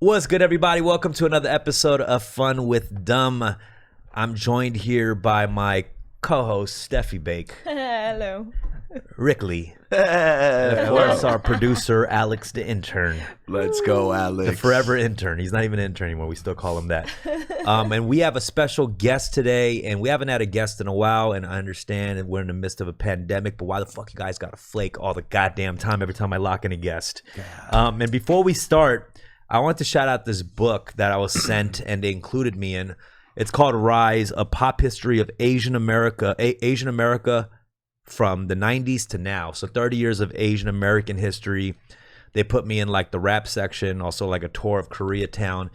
What's good, everybody? Welcome to another episode of Fun with Dumb. I'm joined here by my co-host, Steffie Bake. Hello. Rickley. And of course, our producer, Alex the intern. Let's go, Alex. The forever intern. He's not even an intern anymore. We still call him that. And we have a special guest today, and we haven't had a guest in a while, and I understand that we're in the midst of a pandemic, but why the fuck you guys gotta flake all the goddamn time every time I lock in a guest? And before we start, I want to shout out this book that I was sent and they included me in. It's called Rise, A Pop History of Asian America from the 90s to now. So 30 years of Asian American history. They put me in like the rap section, also like a tour of Koreatown.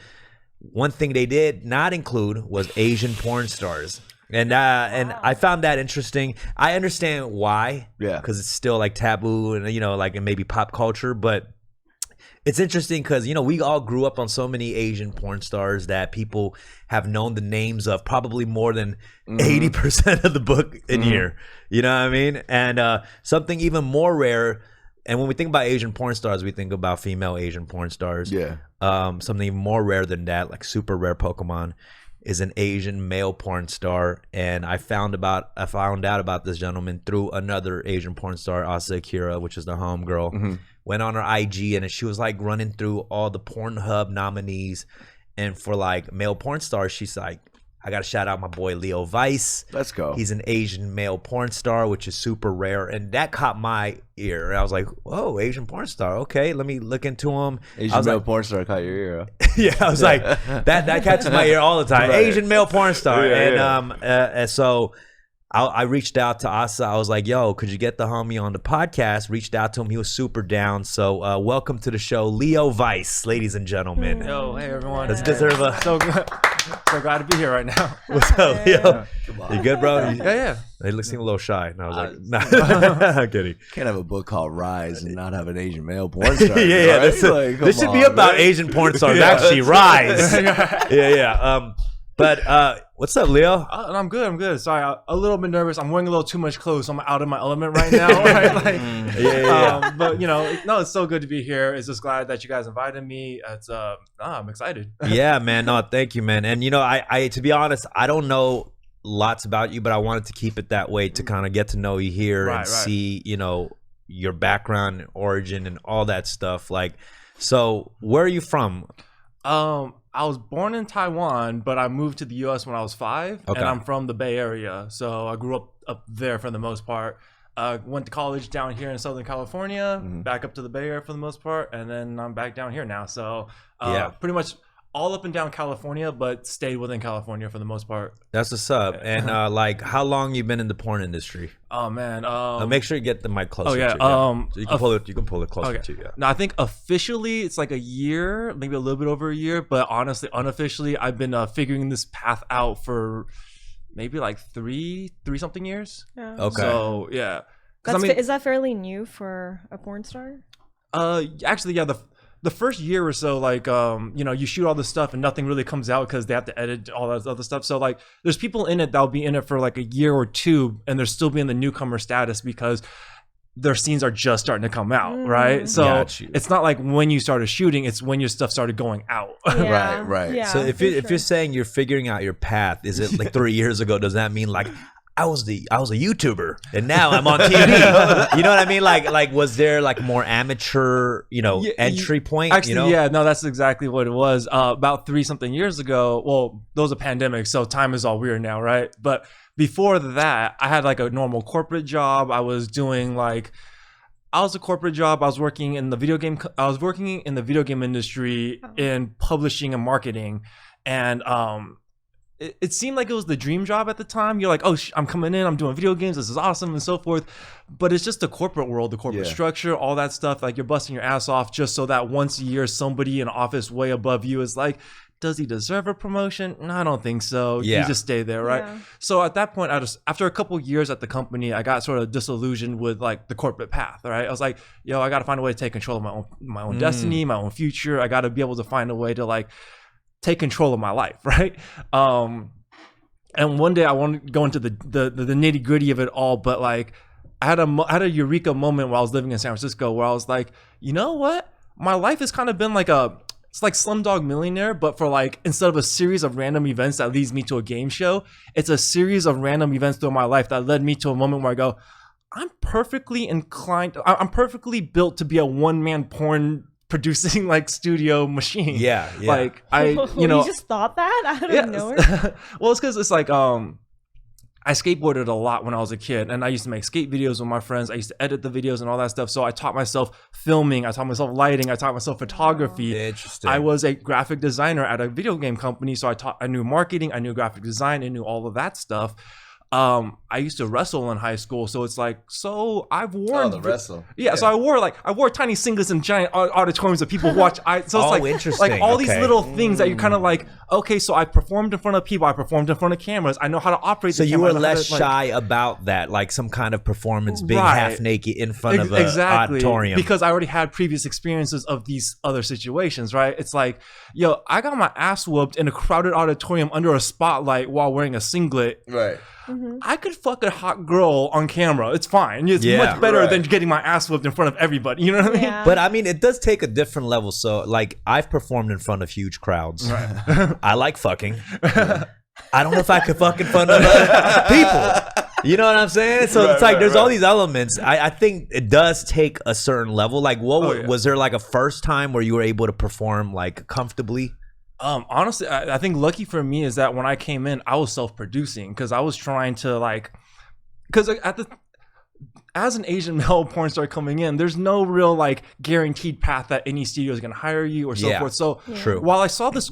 One thing they did not include was Asian porn stars. And I found that interesting. I understand why. Yeah. Because it's still like taboo and, you know, like in maybe pop culture, but it's interesting because, you know, we all grew up on so many Asian porn stars that people have known the names of probably more than 80% of the book in here. You know what I mean? And something even more rare, and when we think about Asian porn stars, we think about female Asian porn stars. Yeah. Something even more rare than that, like super rare Pokemon, is an Asian male porn star. And I found out about this gentleman through another Asian porn star, Asa Akira, which is the homegirl. Went on her IG and she was like running through all the Pornhub nominees, and for like male porn stars, she's like, I gotta shout out my boy Leo Weiss. Let's go. He's an Asian male porn star, which is super rare, and that caught my ear. And I was like, whoa, Asian porn star, okay, let me look into him. Asian male porn star caught your ear. Yeah, I was like, that catches my ear all the time. Right. Asian male porn star. And so I reached out to Asa. I was like, yo, could you get the homie on the podcast? Reached out to him. He was super down. So welcome to the show, Leo Weiss, ladies and gentlemen. Yo, hey, everyone. Let's deserve a... So glad to be here right now. What's up, Leo? You good, bro? Yeah. They seem a little shy. And I was like, nah, I'm kidding. Can't have a book called Rise and not have an Asian male porn star. Yeah. Right? This should be about Asian porn stars. Actually, Rise. Yeah. But what's up, Leo? I'm good. Sorry, I'm a little bit nervous. I'm wearing a little too much clothes, so I'm out of my element right now. Right? But you know, no, it's so good to be here. It's just glad that you guys invited me. It's I'm excited. Yeah, man. No, thank you, man. And you know, I to be honest, I don't know lots about you, but I wanted to keep it that way to kind of get to know you here and see, you know, your background, origin, and all that stuff. Like, so where are you from? I was born in Taiwan, but I moved to the U.S. when I was 5, and I'm from the Bay Area, so I grew up there for the most part. Went to college down here in Southern California, back up to the Bay Area for the most part, and then I'm back down here now. So pretty much all up and down California, but stayed within California for the most part. That's what's up. And like, how long you been in the porn industry? Oh man, make sure you get the mic closer. Oh yeah, so you can pull it. You can pull it closer to you. Yeah. No, I think officially it's like a year, maybe a little bit over a year. But honestly, unofficially, I've been figuring this path out for maybe like three something years. Yeah. Okay. So yeah, is that fairly new for a porn star? Actually, yeah. The first year or so, like, you know, you shoot all this stuff and nothing really comes out because they have to edit all that other stuff. So, like, there's people in it that'll be in it for like a year or two, and they're still being the newcomer status because their scenes are just starting to come out, right? So it's not like when you started shooting; it's when your stuff started going out. Yeah. Right. Yeah, so if you're saying you're figuring out your path, is it like 3 years ago? Does that mean like I was a YouTuber and now I'm on TV? You know what I mean? Like was there like more amateur, you know, entry point? Actually, you know? yeah, no, that's exactly what it was. About 3 something years ago. Well, there was a pandemic, so time is all weird now, right? But before that, I had like a normal corporate job. I was doing like, I was working in the video game. I was working in the video game industry in publishing and marketing, and it seemed like it was the dream job at the time. You're like, oh, I'm coming in, I'm doing video games, this is awesome, and so forth. But it's just the corporate world, the corporate structure, all that stuff. Like, you're busting your ass off just so that once a year, somebody in office way above you is like, does he deserve a promotion? No, I don't think so. You just stay there, right? Yeah. So at that point, after a couple years at the company, I got sort of disillusioned with like the corporate path, right? I was like, yo, I got to find a way to take control of my own destiny, my own future. I got to be able to find a way to like take control of my life, right? And one day I want to go into the nitty gritty of it all, but like I had a eureka moment while I was living in San Francisco where I was like, you know what? My life has kind of been like it's like Slumdog Millionaire, but for like, instead of a series of random events that leads me to a game show, it's a series of random events through my life that led me to a moment where I go, I'm perfectly built to be a one-man porn producing like studio machine. Yeah. Like you just thought that out of nowhere? Well, it's because it's like I skateboarded a lot when I was a kid, and I used to make skate videos with my friends. I used to edit the videos and all that stuff. So I taught myself filming, I taught myself lighting, I taught myself photography. Interesting. I was a graphic designer at a video game company, so I knew marketing, I knew graphic design, I knew all of that stuff. I used to wrestle in high school, so it's like, so I've worn the wrestle. Yeah, so I wore tiny singlets in giant auditoriums that people watch. So it's like interesting. like all these little things that you're kind of like, okay, so I performed in front of people, I performed in front of cameras, I know how to operate. So the you camera, were less shy about that, like some kind of performance, being half naked in front of an auditorium. Because I already had previous experiences of these other situations, right? It's like, yo, I got my ass whooped in a crowded auditorium under a spotlight while wearing a singlet. Right. I could fuck a hot girl on camera. It's fine. It's much better than getting my ass whooped in front of everybody. You know what I mean? But I mean, it does take a different level. So, like, I've performed in front of huge crowds. Right. I like fucking. I don't know if I could fuck in front of people. You know what I'm saying? So it's like there's all these elements. I think it does take a certain level. Like, what was there like a first time where you were able to perform like comfortably? Honestly, I think lucky for me is that when I came in, I was self-producing because I was trying to like, because as an Asian male porn star coming in, there's no real like guaranteed path that any studio is going to hire you or so forth. So true. While I saw this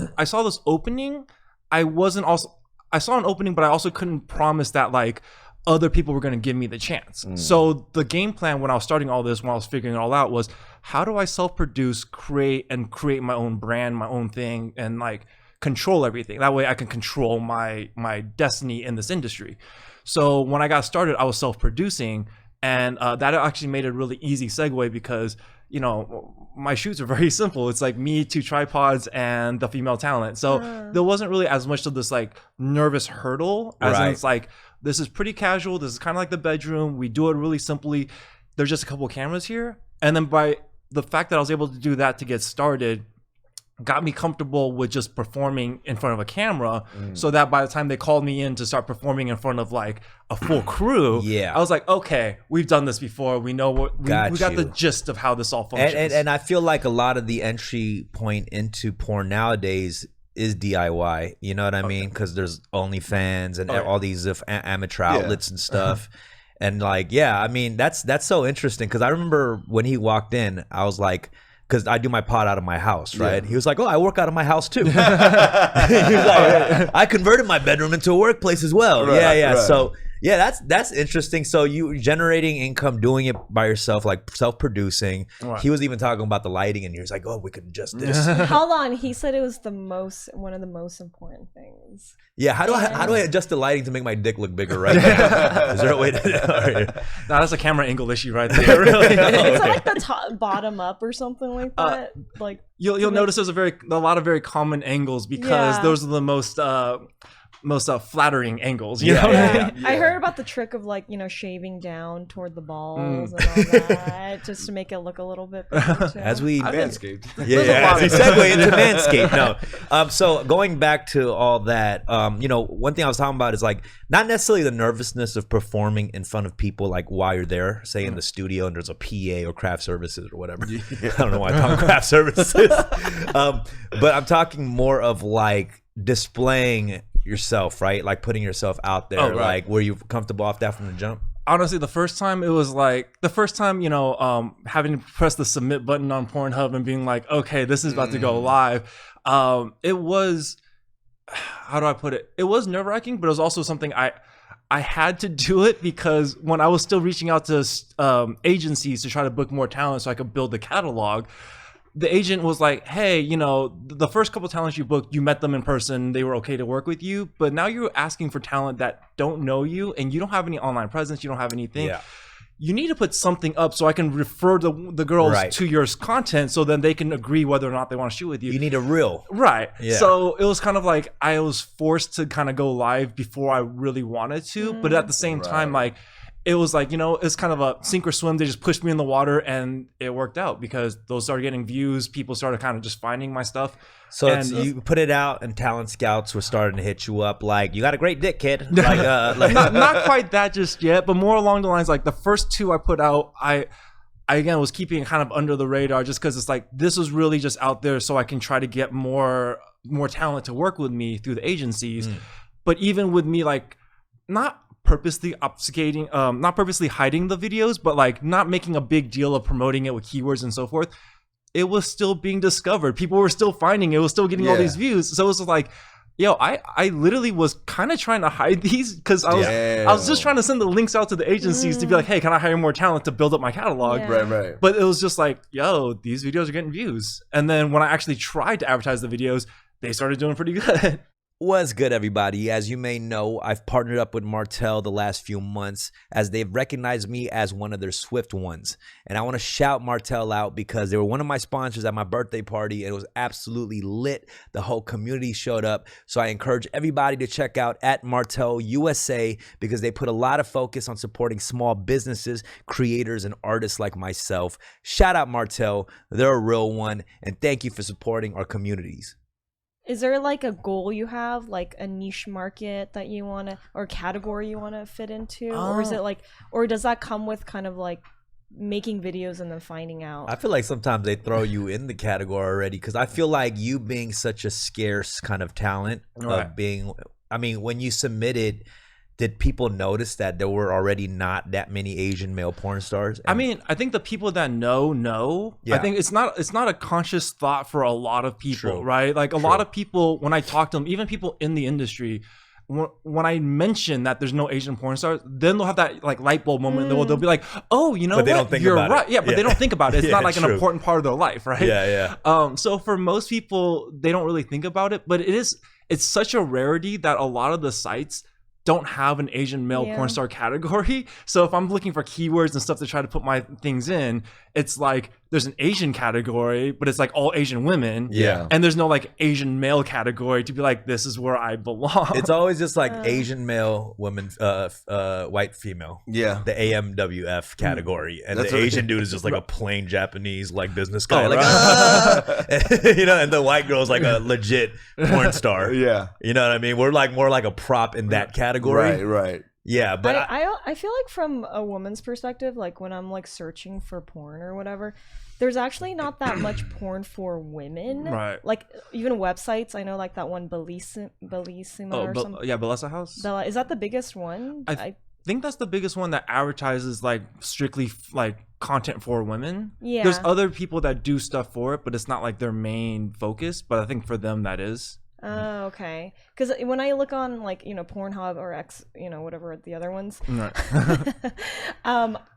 opening, I saw an opening, but I also couldn't promise that like other people were going to give me the chance. So the game plan when I was starting all this, when I was figuring it all out, was how do I self-produce, create my own brand, my own thing, and like control everything. That way I can control my destiny in this industry. So when I got started, I was self-producing, and that actually made a really easy segue because, you know, my shoots are very simple. It's like me, 2 tripods, and the female talent. So there wasn't really as much of this like nervous hurdle as in it's like, this is pretty casual. This is kind of like the bedroom. We do it really simply. There's just a couple of cameras here. And then by the fact that I was able to do that to get started got me comfortable with just performing in front of a camera, so that by the time they called me in to start performing in front of like a full crew, I was like, okay, we've done this before. We know what we got the gist of how this all functions. And I feel like a lot of the entry point into porn nowadays is DIY. You know what I mean? Because there's OnlyFans and all these amateur outlets and stuff. And like, I mean, that's so interesting because I remember when he walked in, I was like, because I do my pod out of my house, right? He was like, oh, I work out of my house too. He was like, I converted my bedroom into a workplace as well. Right. So that's interesting. So you generating income, doing it by yourself, like self-producing. Right. He was even talking about the lighting, and he was like, oh, we could adjust this. Hold on, he said it was one of the most important things. Yeah, how do I adjust the lighting to make my dick look bigger right now? Is there a way to No, that's a camera angle issue right there, really. It's like the top, bottom up or something like that. Like you'll notice there's a lot of very common angles because those are the most flattering angles. You know what I mean? I heard about the trick of like, you know, shaving down toward the balls and all that just to make it look a little bit better too. As we manscaped. As we segue into manscaped. No. So going back to all that, you know, one thing I was talking about is like not necessarily the nervousness of performing in front of people like while you're there, say in the studio and there's a PA or craft services or whatever. I don't know why I'm talking craft services. But I'm talking more of like displaying yourself, right? Like putting yourself out there. Like were you comfortable off that from the jump? Honestly, the first time, you know, having to press the submit button on Pornhub and being like, okay, this is about to go live. It was, how do I put it? It was nerve-wracking, but it was also something I had to do it because when I was still reaching out to agencies to try to book more talent so I could build the catalog, the agent was like, hey, you know, the first couple of talents you booked, you met them in person, they were okay to work with you, but now you're asking for talent that don't know you and you don't have any online presence, you don't have anything. You need to put something up so I can refer the girls to your content so then they can agree whether or not they want to shoot with you. You need a reel. Right. So it was kind of like I was forced to kind of go live before I really wanted to, but at the same time, like, it was like, it's kind of a sink or swim. They just pushed me in the water, and it worked out because those started getting views. People started kind of just finding my stuff. So you put it out, and talent scouts were starting to hit you up like, "You got a great dick, kid." Not quite that just yet, but more along the lines like the first 2 I put out, I again was keeping it kind of under the radar just because it's like this was really just out there so I can try to get more talent to work with me through the agencies. But even with me, like, not purposely obfuscating, not purposely hiding the videos, but like not making a big deal of promoting it with keywords and so forth, it was still being discovered. People were still finding it. It was still getting all these views. So it was like, yo, I literally was kind of trying to hide these because I was just trying to send the links out to the agencies to be like, hey, can I hire more talent to build up my catalog? Right. But it was just like, yo, these videos are getting views. And then when I actually tried to advertise the videos, they started doing pretty good. What's good, everybody? As you may know, I've partnered up with Martell the last few months as they've recognized me as one of their Swift ones. And I want to shout Martell out because they were one of my sponsors at my birthday party, and it was absolutely lit. The whole community showed up. So I encourage everybody to check out at Martell USA because they put a lot of focus on supporting small businesses, creators, and artists like myself. Shout out Martell. They're a real one. And thank you for supporting our communities. Is there like a goal you have, like a niche market that you want to, or category you want to fit into? Or is it like, or does that come with kind of like making videos and then finding out? I feel like sometimes they throw you in the category already because I feel like you being such a scarce kind of talent of being, I mean, when you submitted, did people notice that there were already not that many Asian male porn stars? I mean, I think the people that know. Yeah. I think it's not a conscious thought for a lot of people, right? Like a lot of people, when I talk to them, even people in the industry, when I mention that there's no Asian porn stars, then they'll have that like light bulb moment. They'll be like, "Oh, you know but they what? Don't think You're about right." It. Yeah, but they don't think about it. It's not like an important part of their life, right? Yeah. So for most people, they don't really think about it, but it's such a rarity that a lot of the sites don't have an Asian male porn star category. So if I'm looking for keywords and stuff to try to put my things in, it's like there's an Asian category, but it's like all Asian women. Yeah. And there's no like Asian male category to be like, this is where I belong. It's always just like Asian male, woman, white female. Yeah. The AMWF category. And That's the what Asian dude is just like a plain Japanese like business guy. Oh, like, you know, and the white girl's like a legit porn star. Yeah. You know what I mean? We're like more like a prop in that category. Right. Yeah, but I feel like from a woman's perspective, like when I'm like searching for porn or whatever, there's actually not that much porn for women. Right. Like even websites, I know like that one Bellissima or something. Yeah, Bellessa House. Is that the biggest one? I think that's the biggest one that advertises like strictly like content for women. Yeah. There's other people that do stuff for it, but it's not like their main focus. But I think for them that is. Oh, okay. Because when I look on like, you know, Pornhub or X, you know, whatever the other ones, Right.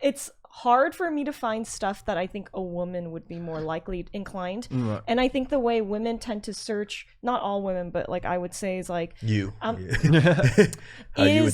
it's hard for me to find stuff that I think a woman would be more likely inclined. Right. And I think the way women tend to search, not all women, but like I would say is like is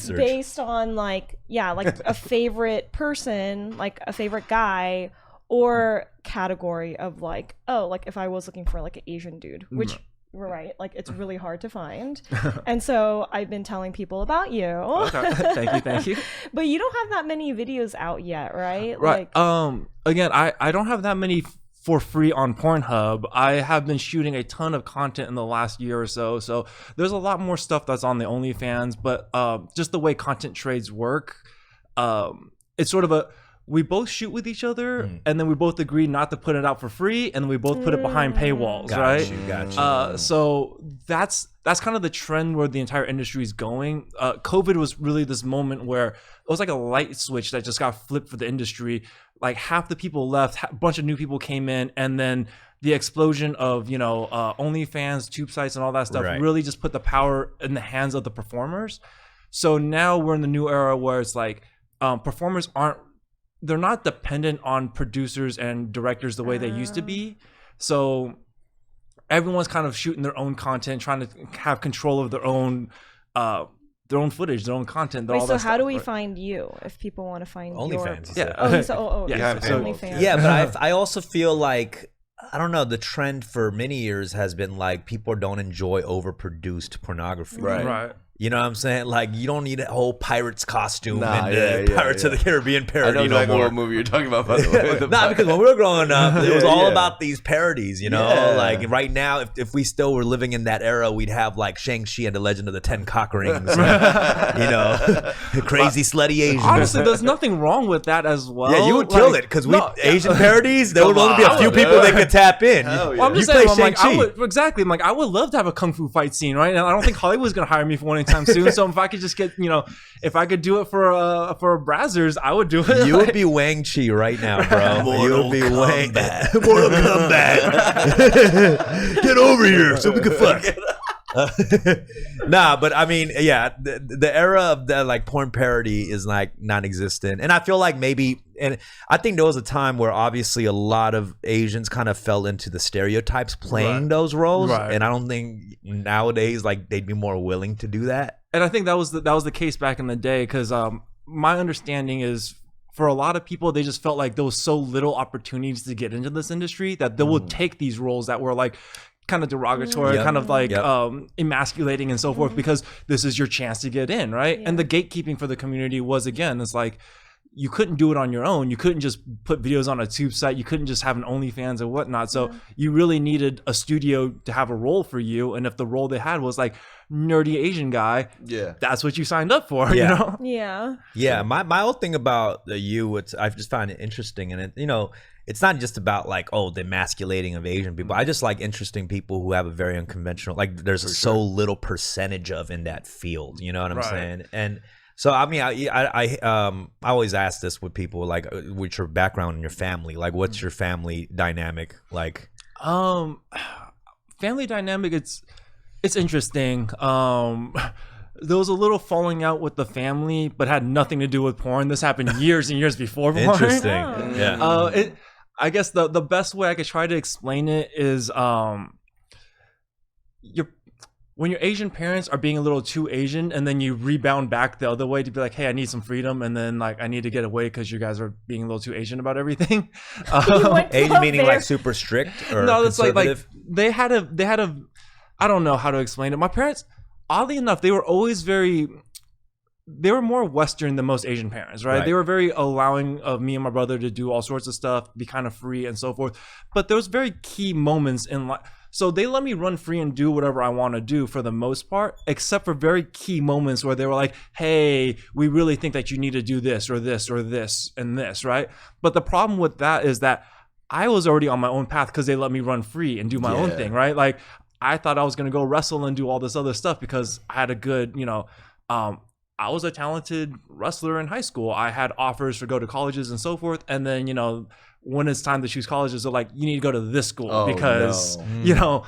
based on like, like a favorite person, like a favorite guy, or category of like, oh, like if I was looking for like an Asian dude, which right, like it's really hard to find. And so I've been telling people about you. Okay. Thank you. But you don't have that many videos out yet, right? Right. Like, again, I don't have that many for free on Pornhub. I have been shooting a ton of content in the last year or so. So there's a lot more stuff that's on the OnlyFans, but just the way content trades work, it's sort of we both shoot with each other, and then we both agree not to put it out for free, and then we both put it behind paywalls, right? Got you. So that's kind of the trend where the entire industry is going. COVID was really this moment where it was like a light switch that just got flipped for the industry. Like half the people left, a bunch of new people came in, and then the explosion of, you know, OnlyFans, tube sites, and all that stuff really just put the power in the hands of the performers. So now we're in the new era where it's like performers they're not dependent on producers and directors the way they used to be. So everyone's kind of shooting their own content, trying to have control of their own footage, their own content. Wait, so how do we find you if people want to find OnlyFans? Yeah. OnlyFans. Yeah, but I also feel like, I don't know, the trend for many years has been like people don't enjoy overproduced pornography. Right. You know what I'm saying? Like, you don't need a whole pirate's costume Nah, and Pirates of the Caribbean I parody know exactly no more. what movie you're talking about, by the way. Nah, because when we were growing up, it was Yeah, all yeah. about these parodies, you know? Yeah. Like, right now, if we still were living in that era, we'd have, like, Shang-Chi and the Legend of the Ten Cock Rings. You know? Crazy, slutty Asians. Honestly, there's nothing wrong with that as well. Yeah, you would kill it, because Asian parodies, there would Come only be a on, few man. people that could tap in. Hell yeah. Well, I'm You just play saying, I'm like, Shang-Chi. I'm like, I would love to have a kung fu fight scene, right? And I don't think Hollywood's gonna hire me for one anytime soon. So if I could just get, you know, if I could do it for Brazzers, I would do it. You would be Wang Chi right now, bro. You would be Wang. Kombat. Mortal Kombat. Get over here so we can fuck. Nah, but I mean, yeah, the era of the like porn parody is like non-existent, and I feel like maybe, and I think there was a time where obviously a lot of Asians kind of fell into the stereotypes playing those roles, and I don't think nowadays like they'd be more willing to do that. And I think that was the case back in the day, because my understanding is, for a lot of people, they just felt like there was so little opportunities to get into this industry that they would take these roles that were like kind of derogatory, kind of like emasculating and so forth, because this is your chance to get in, right? And the gatekeeping for the community was, again, it's like, you couldn't do it on your own. You couldn't just put videos on a tube site. You couldn't just have an OnlyFans or whatnot. So you really needed a studio to have a role for you. And if the role they had was like nerdy Asian guy, that's what you signed up for, you know? Yeah. My whole thing about you, I just find it interesting. And, you know, it's not just about like, oh, the emasculating of Asian people. I just like interesting people who have a very unconventional, like there's so little percentage of in that field. You know what I'm saying? And so, I mean, I always ask this with people, like, what's your background in your family? Like, what's your family dynamic like? Family dynamic, it's interesting. There was a little falling out with the family, but had nothing to do with porn. This happened years and years before porn. Interesting. Yeah. I guess the best way I could try to explain it is when your Asian parents are being a little too Asian, and then you rebound back the other way to be like, hey, I need some freedom, and then like I need to get away because you guys are being a little too Asian about everything. Asian meaning like super strict or no, it's like they had a I don't know how to explain it. My parents, oddly enough, they were always they were more Western than most Asian parents, right? They were very allowing of me and my brother to do all sorts of stuff, be kind of free and so forth. But there was very key moments in life. So they let me run free and do whatever I want to do for the most part, except for very key moments where they were like, hey, we really think that you need to do this or this or this and this, right? But the problem with that is that I was already on my own path because they let me run free and do my own thing, right? Like, I thought I was going to go wrestle and do all this other stuff because I had a good, you know, I was a talented wrestler in high school. I had offers to go to colleges and so forth. And then, you know, when it's time to choose colleges, they're like, you need to go to this school because, you know,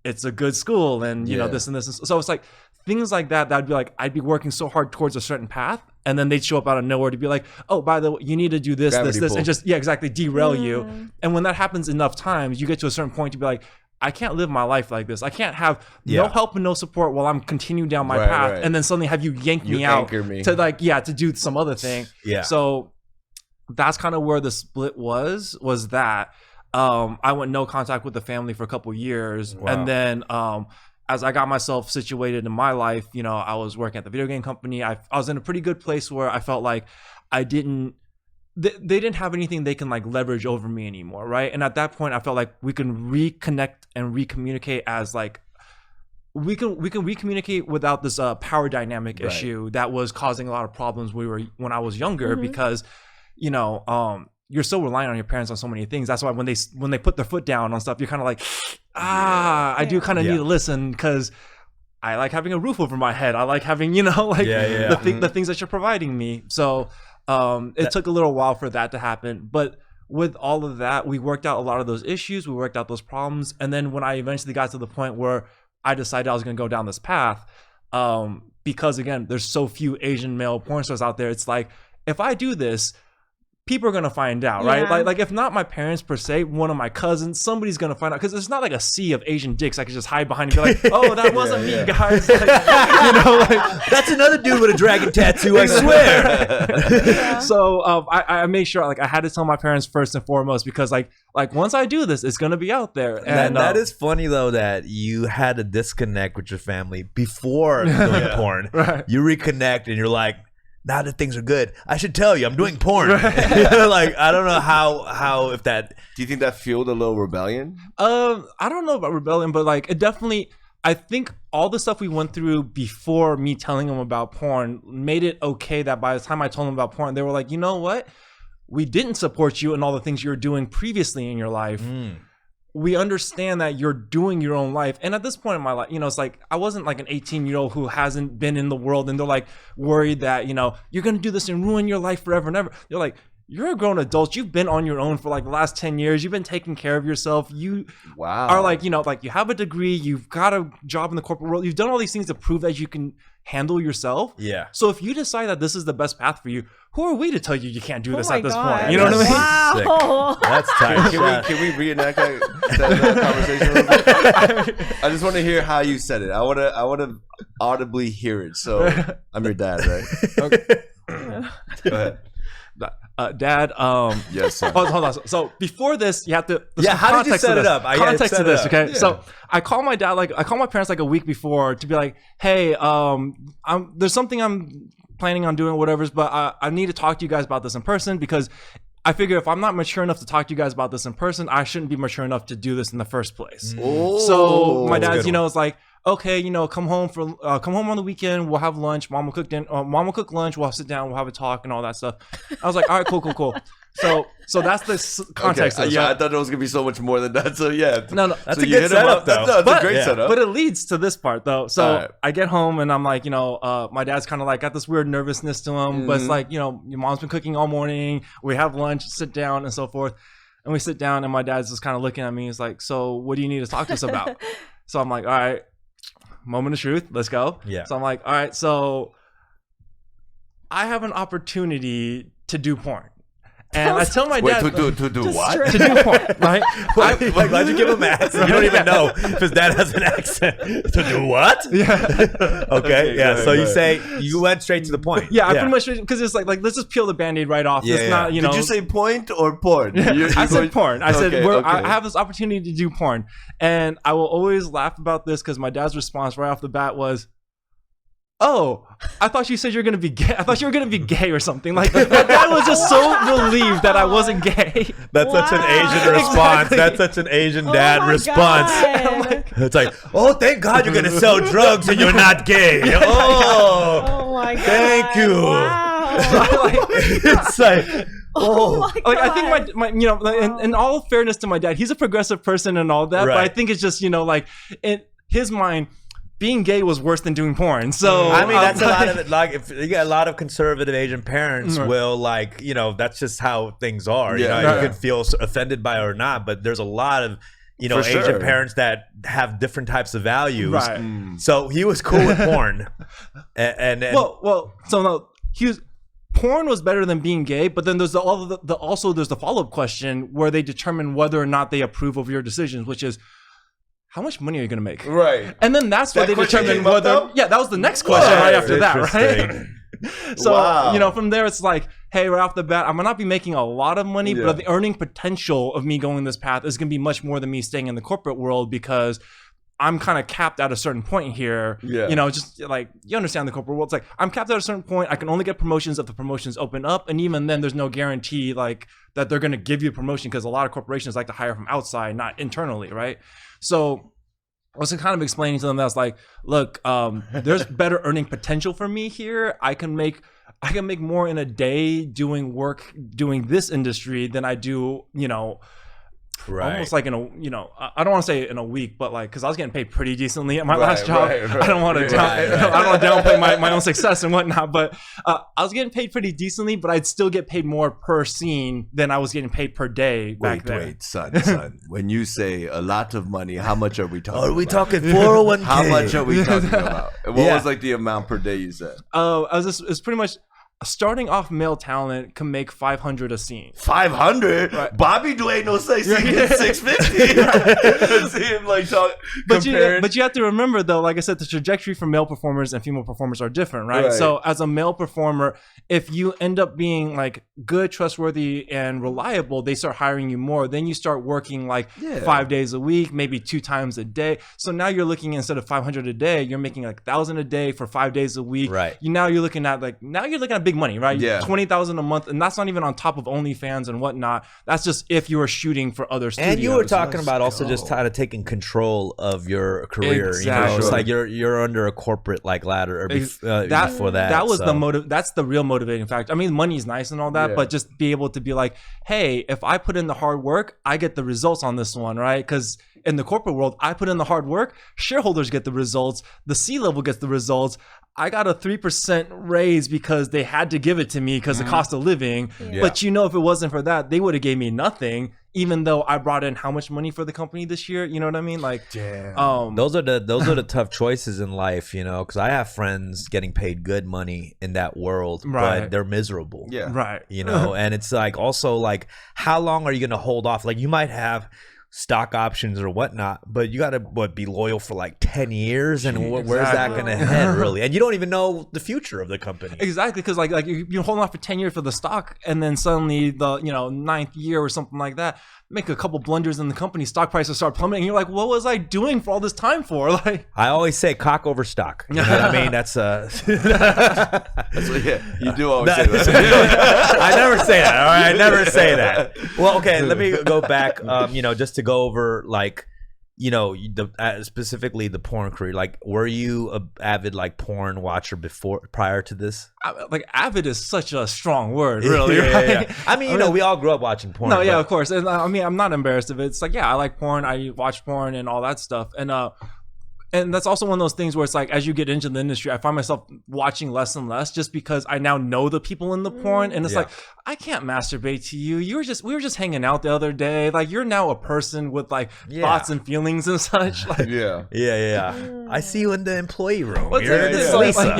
it's a good school and, you know, this and this. So it's like things like that, that'd be like, I'd be working so hard towards a certain path. And then they'd show up out of nowhere to be like, oh, by the way, you need to do this, Gravity this, pull. and just, exactly, derail you. And when that happens enough times, you get to a certain point to be like, I can't live my life like this. I can't have no help and no support while I'm continuing down my path, and then suddenly have you yank me out to like, to do some other thing. So that's kind of where the split was that I went no contact with the family for a couple years. And then as I got myself situated in my life, you know, I was working at the video game company. I was in a pretty good place where I felt like they didn't have anything they can like leverage over me anymore, right? And at that point, I felt like we can reconnect and recommunicate as like we can recommunicate without this power dynamic issue that was causing a lot of problems when I was younger, because you know you're so reliant on your parents on so many things. That's why when they put their foot down on stuff, you're kind of like, I do kind of need to listen because I like having a roof over my head. I like having, you know, like the things that you're providing me. So it took a little while for that to happen, but with all of that, we worked out a lot of those issues. We worked out those problems. And then when I eventually got to the point where I decided I was going to go down this path, because again, there's so few Asian male porn stars out there. It's like, if I do this, people are gonna find out, right? Yeah. Like if not my parents per se, one of my cousins, somebody's gonna find out, because it's not like a sea of Asian dicks I could just hide behind and be like, oh, that wasn't me, guys. Like, like That's another dude with a dragon tattoo, I swear. So I made sure, like, I had to tell my parents first and foremost, because like once I do this, it's gonna be out there. And that is funny though, that you had a disconnect with your family before doing porn. Right. You reconnect and you're like, now that things are good, I should tell you I'm doing porn. Like, I don't know how if that. Do you think that fueled a little rebellion? I don't know about rebellion, but like it definitely. I think all the stuff we went through before me telling them about porn made it okay that by the time I told them about porn, they were like, you know what? We didn't support you in all the things you were doing previously in your life. We understand that you're doing your own life. And at this point in my life, you know, it's like, I wasn't like an 18-year-old who hasn't been in the world and they're like worried that, you know, you're going to do this and ruin your life forever and ever. They're like, you're a grown adult. You've been on your own for like the last 10 years. You've been taking care of yourself. You are like, you know, like you have a degree. You've got a job in the corporate world. You've done all these things to prove that you can handle yourself. Yeah. So if you decide that this is the best path for you, who are we to tell you you can't do this my at this God. point? You know what I mean? Wow. Sick. That's tight. Can we reenact that conversation real quick? I just want to hear how you said it. I want to audibly hear it. So I'm your dad, right? Okay. Go ahead. Dad, Yes, sir. hold on. So before this, you have to. Yeah, how did you set it up? Context to this, okay? Yeah. So I call my dad, I call my parents like a week before to be like, hey, there's something I'm planning on doing, whatever, but I need to talk to you guys about this in person, because I figure if I'm not mature enough to talk to you guys about this in person, I shouldn't be mature enough to do this in the first place. So my dad's, you know, is like, okay, you know, come home on the weekend. We'll have lunch. Mom will cook lunch. We'll sit down. We'll have a talk and all that stuff. I was like, all right, cool. So that's the context. Okay. Of this, Yeah, right? I thought it was gonna be so much more than that. So yeah, No, That's so a you good hit him setup, up. though. That's a great Yeah. setup. But it leads to this part though. So All right. I get home and I'm like, you know, my dad's kind of like got this weird nervousness to him, but it's like, you know, your mom's been cooking all morning. We have lunch, sit down, and so forth. And we sit down, and my dad's just kind of looking at me. He's like, "So, what do you need to talk to us about?" So I'm like, "All right, moment of truth, let's go." Yeah. So I'm like, "All right, so I have an opportunity to do porn." And I tell my dad to do Just what? straight- to do porn, right? Why'd you give him an accent? You don't even know if his dad has an accent. To do what? Yeah. Okay, yeah. go So you ahead. say you went straight to the point. Yeah, I pretty much, because it's like let's just peel the Band-Aid right off. Yeah, It's not, you know. Did you say point or porn? I said porn. I said Okay, okay. I have this opportunity to do porn, and I will always laugh about this because my dad's response right off the bat was, "Oh, I thought you said you're gonna be gay. I thought you were gonna be gay or something." Like my dad was just so relieved that I wasn't gay. That's such an Wow. Asian response. Exactly. That's such an Asian dad my response. God. It's like, oh, thank God you're gonna sell drugs and you're not gay. Oh, Oh my God. Thank you. Wow. it's like, Oh my Like I God. think my you know, in all fairness to my dad, he's a progressive person and all that, but I Right. think it's just, you know, like in his mind, being gay was worse than doing porn. So I mean, that's a lot of it. Like, if you get a lot of conservative Asian parents Right. will, like, you know, that's just how things are. You Yeah. know, Right. you could feel offended by it or not, but there's a lot of, you know, For Asian sure. parents that have different types of values. Right. So he was cool with porn, and Well, so no, porn was better than being gay, but then there's also there's the follow-up question where they determine whether or not they approve of your decisions, which is how much money are you going to make? Right. And then that's where That they question determine came up, whether though? yeah, that was the next question Wow. right after that, right? Interesting. So, Wow. you know, from there it's like, hey, right off the bat, I'm going to not be making a lot of money, Yeah. but the earning potential of me going this path is going to be much more than me staying in the corporate world, because I'm kind of capped at a certain point here. Yeah. You know, just like, you understand the corporate world. It's like, I'm capped at a certain point. I can only get promotions if the promotions open up. And even then, there's no guarantee like that they're going to give you a promotion, because a lot of corporations like to hire from outside, not internally, right? So I was kind of explaining to them that I was like, look, there's better earning potential for me here. I can make more in a day doing this industry than I do, you know, Right. almost like in a, you know, I don't want to say in a week, but like, because I was getting paid pretty decently at my Right, last job. right. I don't want to Right, right. I don't want to downplay my own success and whatnot, but I was getting paid pretty decently, but I'd still get paid more per scene than I was getting paid per day back there. Wait, son. When you say a lot of money, how much are we talking? Are we about? talking 401k? How much are we talking about? And what Yeah. was like the amount per day you said? It's pretty much, starting off male talent can make 500 a scene. 500. Right. Bobby do ain't no sex scene. 650. See him like talk. But you have to remember though, like I said, the trajectory for male performers and female performers are different, right? So as a male performer, if you end up being like good, trustworthy, and reliable, they start hiring you more. Then you start working like 5 days a week, maybe 2 times a day. So now you're looking, instead of 500 a day, you're making like 1,000 a day for 5 days a week. Right. You're looking at big money, right? Yeah. 20,000 a month, and that's not even on top of OnlyFans and whatnot. That's just if you were shooting for other studios. And you were talking about also just kind of taking control of your career. Exactly. You know, it's like you're under a corporate like ladder or before that. That was the motive. That's the real motivating factor. I mean, money's nice and all that, but just be able to be like, hey, if I put in the hard work, I get the results on this one, right? Because in the corporate world, I put in the hard work, shareholders get the results, the C-level gets the results. I got a 3% raise because they had to give it to me because the cost of living. Yeah. But if it wasn't for that, they would have gave me nothing, even though I brought in how much money for the company this year. You know what I mean? Like, damn. Those are the tough choices in life, you know, because I have friends getting paid good money in that world, but they're miserable. Yeah. Right. You know, and it's like also like, how long are you going to hold off? Like you might have stock options or whatnot, but you gotta be loyal for like 10 years, and where's that gonna head really? And you don't even know the future of the company. Exactly, because like you're holding on for 10 years for the stock, and then suddenly the 9th year or something like that, make a couple blunders in the company, stock prices start plummeting, and you're like, what was I doing for all this time for? Like, I always say cock over stock. You know what I mean? That's That's what, you do always say that. I never say that. All right, I never say that. Well, okay, let me go back. Just to go over like, specifically the porn career. Like, were you a avid like porn watcher prior to this? like avid is such a strong word, really. Right? Yeah. I mean, we all grew up watching porn. No, yeah, of course. And I mean, I'm not embarrassed of it. It's like, yeah, I like porn. I watch porn and all that stuff. And that's also one of those things where it's like, as you get into the industry, I find myself watching less and less just because I now know the people in the porn. And it's like, I can't masturbate to you. We were just hanging out the other day. Like, you're now a person with like thoughts and feelings and such. Like, yeah. I see you in the employee room. What's You're this? Lisa.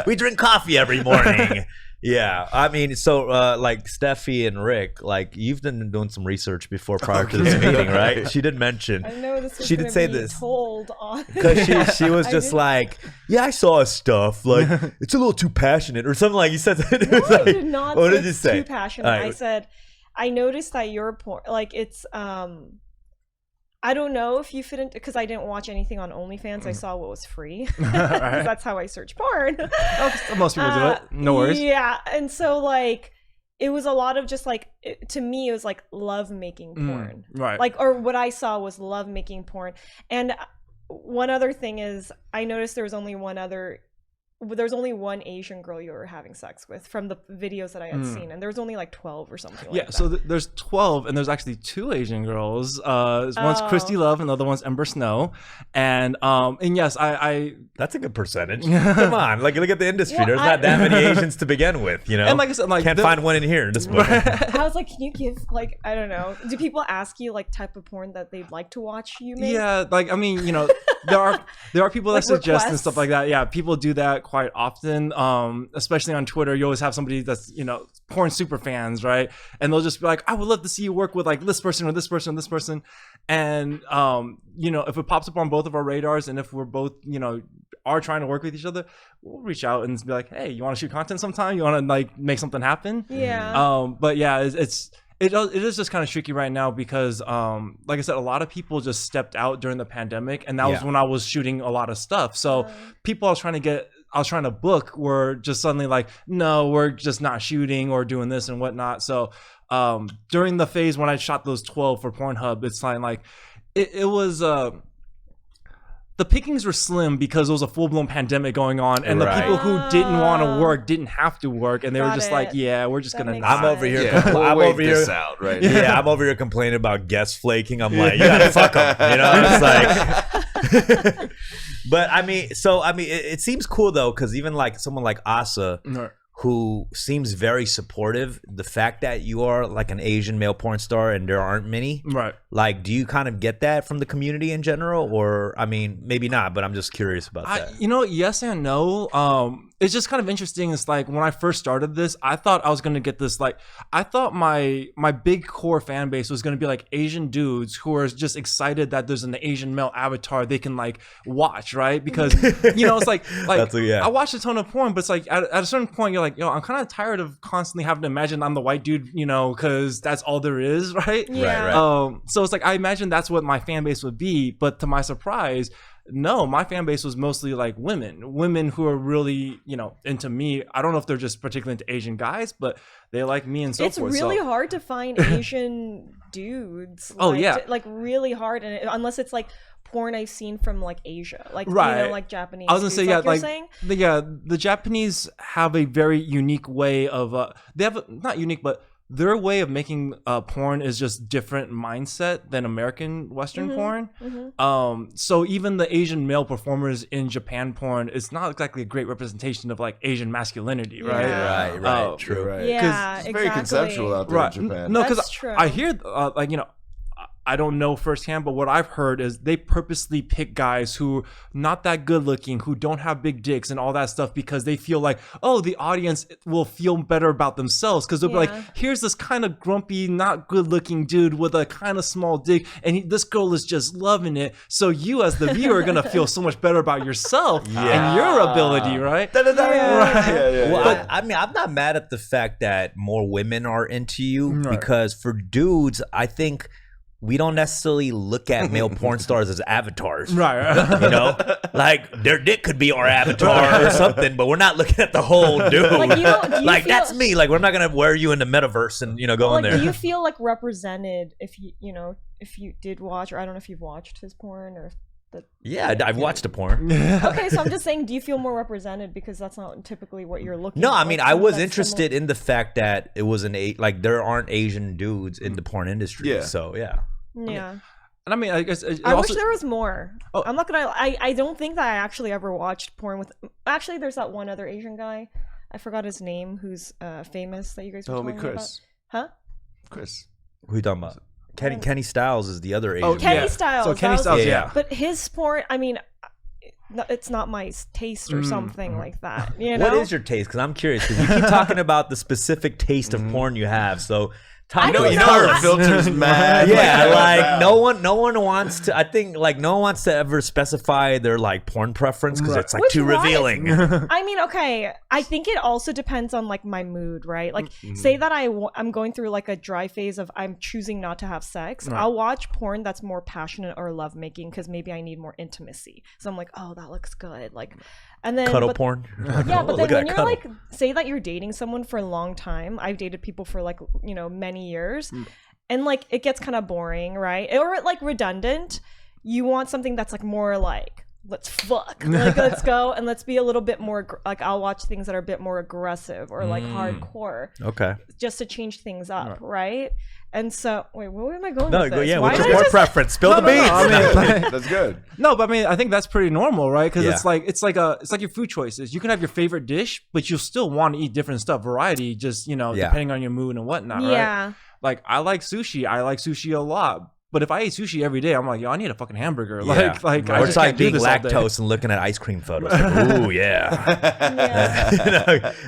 We drink coffee every morning. Yeah, I mean, so like Steffie and Rick, like you've been doing some research prior to this meeting, right? She did mention. I know this was she did say this told on because she was just like, yeah, I saw stuff like it's a little too passionate or something like you said. It was I like, did not. What say did you it's say? Too passionate. Right. I said, I noticed that your porn, like it's I don't know if you fit into, because I didn't watch anything on OnlyFans. I saw what was free. That's how I search porn. Most people do it. No worries. Yeah. And so like, it was a lot of just like, to me, it was like love making porn. Right. Like, or what I saw was love making porn. And one other thing is, I noticed there was only one Asian girl you were having sex with from the videos that I had seen, and there was only like 12 or something like that. Yeah, so there's 12, and there's actually 2 Asian girls. One's Christy Love, and the other one's Ember Snow. And yes, I that's a good percentage. Come on, like look at the industry. Well, there's not that many Asians to begin with, you know. And like I said, like can't find one in here in this book. I was like, can you give like, I don't know, do people ask you like type of porn that they'd like to watch you make? Yeah, like I mean, there are people that like suggest and stuff like that. Yeah, people do that quite often, especially on Twitter. You always have somebody that's porn super fans, right? And they'll just be like, I would love to see you work with like this person or this person or this person. And if it pops up on both of our radars, and if we're both are trying to work with each other, we'll reach out and be like, hey, you want to shoot content sometime? You want to like make something happen? Yeah. But yeah, it is just kind of tricky right now because, like I said, a lot of people just stepped out during the pandemic, and that was when I was shooting a lot of stuff. So people I was trying to book were just suddenly like, no, we're just not shooting or doing this and whatnot. So during the phase when I shot those 12 for Pornhub, it's like it was the pickings were slim because there was a full-blown pandemic going on, and the people who didn't want to work didn't have to work, and they were just like, yeah, we're just gonna I'm over here I'm over here out right now. Yeah, I'm over here complaining about guests flaking. I'm like, you gotta fuck them, it's like but I mean, it seems cool though, because even like someone like Asa, who seems very supportive, the fact that you are like an Asian male porn star and there aren't many, right? Like, do you kind of get that from the community in general, or I mean, maybe not, but I'm just curious about that. Yes and no. it's just kind of interesting. It's like when I first started this, I thought I was gonna get this, like, I thought my big core fan base was gonna be like Asian dudes who are just excited that there's an Asian male avatar they can like watch, right? Because it's like I watched a ton of porn, but it's like at a certain point you're like, I'm kind of tired of constantly having to imagine I'm the white dude, because that's all there is, right? Yeah. Right. So it's like I imagine that's what my fan base would be, but to my surprise, no, my fan base was mostly like women who are really, into me. I don't know if they're just particularly into Asian guys, but they like me and so it's forth. It's really hard to find Asian dudes. Oh, yeah. Like really hard, and unless it's like porn I've seen from like Asia, like right. Like Japanese. I was gonna say, yeah, like the Japanese have a very unique way of they have not unique, but their way of making porn is just different mindset than American Western porn. So even the Asian male performers in Japan porn, it's not exactly a great representation of like Asian masculinity, right? Right. True. Right. Yeah, It's very conceptual out there in Japan. No, because true. I hear I don't know firsthand, but what I've heard is they purposely pick guys who not that good looking, who don't have big dicks and all that stuff, because they feel like, the audience will feel better about themselves, because they'll be like, here's this kind of grumpy, not good looking dude with a kind of small dick, and this girl is just loving it. So you as the viewer are going to feel so much better about yourself and your ability, right? Well, I mean, I'm not mad at the fact that more women are into you, because for dudes, I think we don't necessarily look at male porn stars as avatars. Right. Like their dick could be our avatar or something, but we're not looking at the whole dude. Like, do you like feel, that's me. Like we're not gonna wear you in the metaverse and go in there. Do you feel like represented if you did watch, or I don't know if you've watched his porn or Yeah, I've watched a porn. Okay, so I'm just saying, do you feel more represented because that's not typically what you're looking? No, for? I mean, I was interested in the fact that it was like there aren't Asian dudes in the porn industry. Yeah. So yeah. Yeah. And I mean, I guess I wish there was more. I'm not gonna. I don't think that I actually ever watched porn with. Actually, there's that one other Asian guy. I forgot his name. Who's famous that you guys were Homie talking Chris. about? Huh? Chris. Who you talking about? Kenny Styles is the other Asian. Oh, Kenny yeah. Styles. So Kenny Styles, yeah. But his porn, I mean, it's not my taste or something like that. What is your taste? Because I'm curious. Because you keep talking about the specific taste of porn you have. So. Our filter's mad. Yeah, like no one wants to. I think like no one wants to ever specify their like porn preference because it's like too revealing. I mean, okay. I think it also depends on like my mood, right? Like, say that I'm going through like a dry phase of I'm choosing not to have sex. Right. I'll watch porn that's more passionate or lovemaking because maybe I need more intimacy. So I'm like, oh, that looks good. Like, and then Cuddle porn. Yeah, but then Look at when that you're cuddle. like, say that you're dating someone for a long time. I've dated people for like, many years, and like it gets kind of boring, right? Or like redundant. You want something that's like more like, let's fuck, like let's go and let's be a little bit more like, I'll watch things that are a bit more aggressive or like hardcore, Okay. just to change things up, right? And so, wait, where am I going? No, with this? yeah. Why What's did your I porn just- preference? Spill the beans. I mean, That's good. no, but I mean, I think that's pretty normal, right? Because Yeah. it's like your food choices. You can have your favorite dish, but you'll still want to eat different stuff, variety, just depending on your mood and whatnot, right? Yeah. Like I like sushi. I like sushi a lot. But if I ate sushi every day, I'm like, I need a fucking hamburger. Yeah. Like I Or just it's like can't do being this all day. lactose and looking at ice cream photos. Like, ooh, yeah.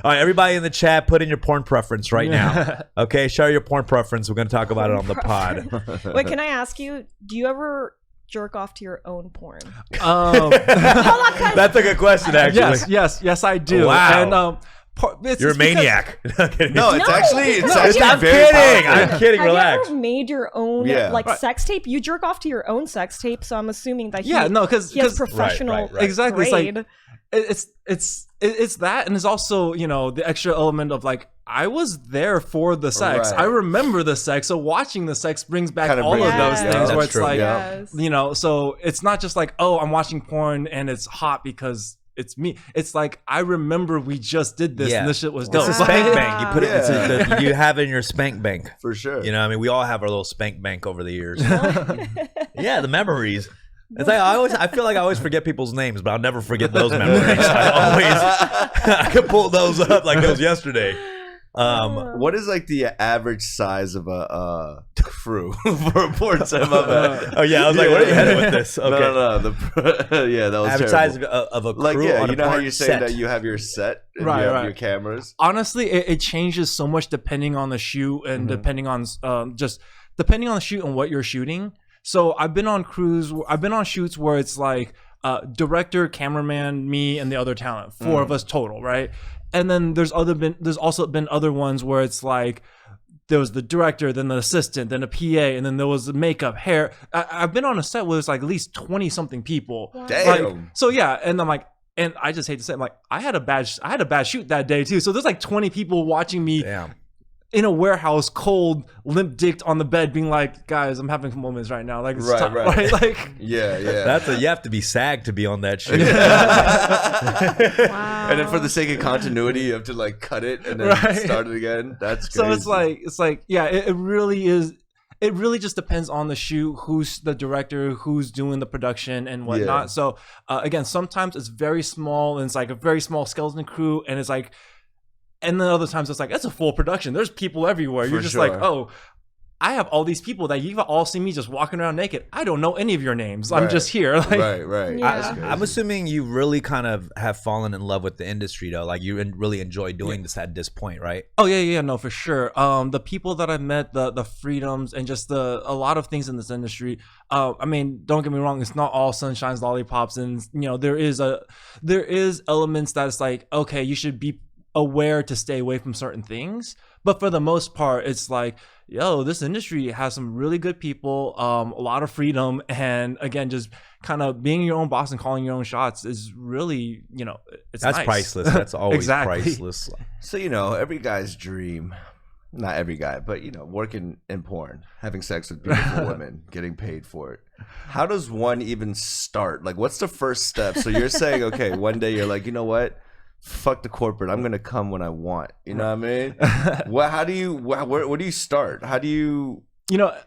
All right, everybody in the chat, put in your porn preference right now. Okay, share your porn preference. We're going to talk about it on the pod. Wait, can I ask you? Do you ever jerk off to your own porn? That's a good question, actually. Yes, I do. Wow. And You're a maniac. No, it's actually I'm very kidding. popular. I'm kidding. Have Relax. you ever made your own Yeah. sex tape? You jerk off to your own sex tape, so I'm assuming that he because has professional right. exactly. grade. It's like it's that, and it's also the extra element of like I was there for the sex. Right. I remember the sex, so watching the sex brings back Kinda all brings of it those back. things. Yeah, where that's it's true. like Yeah. so it's not just like, oh, I'm watching porn and it's hot because it's me. It's like I remember we just did this and this shit was dope. It's a spank bank. You put Yeah. you have it in your spank bank. For sure. I mean, we all have our little spank bank over the years. Yeah, the memories. It's like I feel like I always forget people's names, but I'll never forget those memories. I can pull those up like it was yesterday. What is like the average size of a crew for a porn star? My bad. Oh yeah, I was like, where are you headed with this? Okay. No. Yeah, that was Average terrible. size of a crew Like, yeah, on you a know how porn you're saying set. that you have your set and Right, you have right. your cameras? Honestly, it changes so much depending on the shoot and depending on depending on the shoot and what you're shooting. So I've been on shoots where it's like director, cameraman, me, and the other talent, 4 of us total, right? And then there's also been other ones where it's like there was the director, then the assistant, then a PA, and then there was the makeup, hair. I've been on a set where it's like at least 20 something people. Damn. Like, so yeah, and I'm like, and I just hate to say, I'm like, I had a bad shoot that day too. So there's like 20 people watching me Damn. in a warehouse, cold, limp dicked on the bed, being like, guys, I'm having moments right now. Like, Right, stop, right. Like, Yeah. You have to be SAG to be on that shit. Wow. And then for the sake of continuity, you have to like cut it and then Right. start it again. That's crazy. so it's like, yeah, it really is. It really just depends on the shoot, who's the director, who's doing the production and whatnot. Yeah. So again, sometimes it's very small and it's like a very small skeleton crew, and it's like, and then other times it's like, it's a full production. There's people everywhere. You're For just sure. like, oh, I have all these people that you've all seen me just walking around naked. I don't know any of your names. I'm Right. just here. Like, right. Yeah. That's crazy. I'm assuming you really kind of have fallen in love with the industry, though. Like you really enjoy doing this at this point, right? oh yeah, no, for sure. The people that I met, the freedoms, and just a lot of things in this industry. I mean, don't get me wrong, it's not all sunshines, lollipops, and you know there is elements that's like, okay, you should be aware to stay away from certain things, but for the most part, it's like, yo, this industry has some really good people, a lot of freedom, and again, just kind of being your own boss and calling your own shots is really, you know, That's nice. priceless. That's always Exactly. priceless. So, you know, every guy's dream, not every guy, but, you know, working in porn, having sex with beautiful women, getting paid for it. How does one even start? Like, what's the first step? So you're saying, okay, one day you're like, you know what? Fuck the corporate. I'm going to come when I want. You know what I mean? How do you, where do you start? How do you... You know,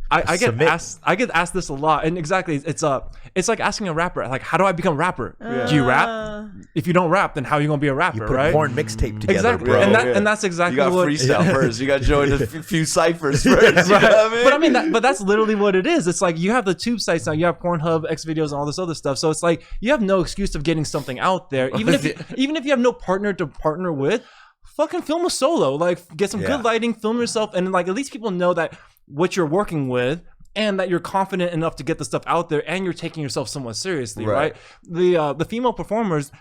I get Submit. asked this a lot, and exactly, it's like asking a rapper, like, how do I become a rapper? Do you rap? If you don't rap, then how are you gonna be a rapper, You put right? a porn mixtape together, Exactly, bro. and that's exactly You got what. freestyle first. You got to join a few ciphers first. You Right. know what I mean? But I mean, but that's literally what it is. It's like you have the tube sites now. You have Pornhub, X videos, and all this other stuff. So it's like you have no excuse of getting something out there, even if you have no partner to partner with. Fucking film a solo. Like, get some good lighting, film yourself, and like at least people know that what you're working with. And that you're confident enough to get the stuff out there, and you're taking yourself somewhat seriously, right? The female performers,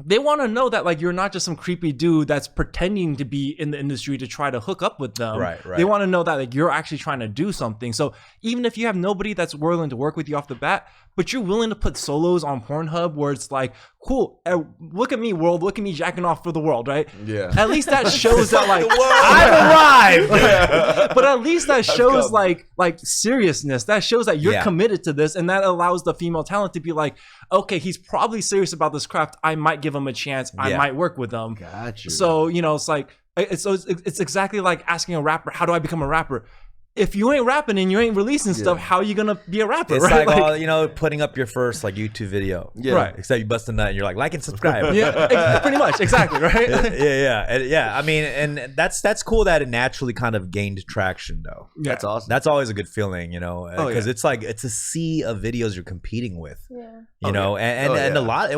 they want to know that like you're not just some creepy dude that's pretending to be in the industry to try to hook up with them. Right. They want to know that like you're actually trying to do something. So even if you have nobody that's willing to work with you off the bat, but you're willing to put solos on Pornhub where it's like, cool, look at me, world, look at me jacking off for the world, right? Yeah. At least that shows that like I've arrived. but at least that shows like seriousness. That shows that you're committed to this, and that allows the female talent to be like, okay, he's probably serious about this craft. I might give him a chance. I might work with him. Got you. So you know, it's like it's exactly like asking a rapper, how do I become a rapper? If you ain't rapping and you ain't releasing stuff, how are you gonna be a rapper? It's right? like, you know, putting up your first like YouTube video. Yeah. Right. Except you bust a nut and you're like and subscribe. yeah, pretty much, exactly, right? yeah. I mean, and that's cool that it naturally kind of gained traction, though. Yeah. That's awesome. That's always a good feeling, you know, because yeah. it's like it's a sea of videos you're competing with. Yeah. You know, and yeah. a lot.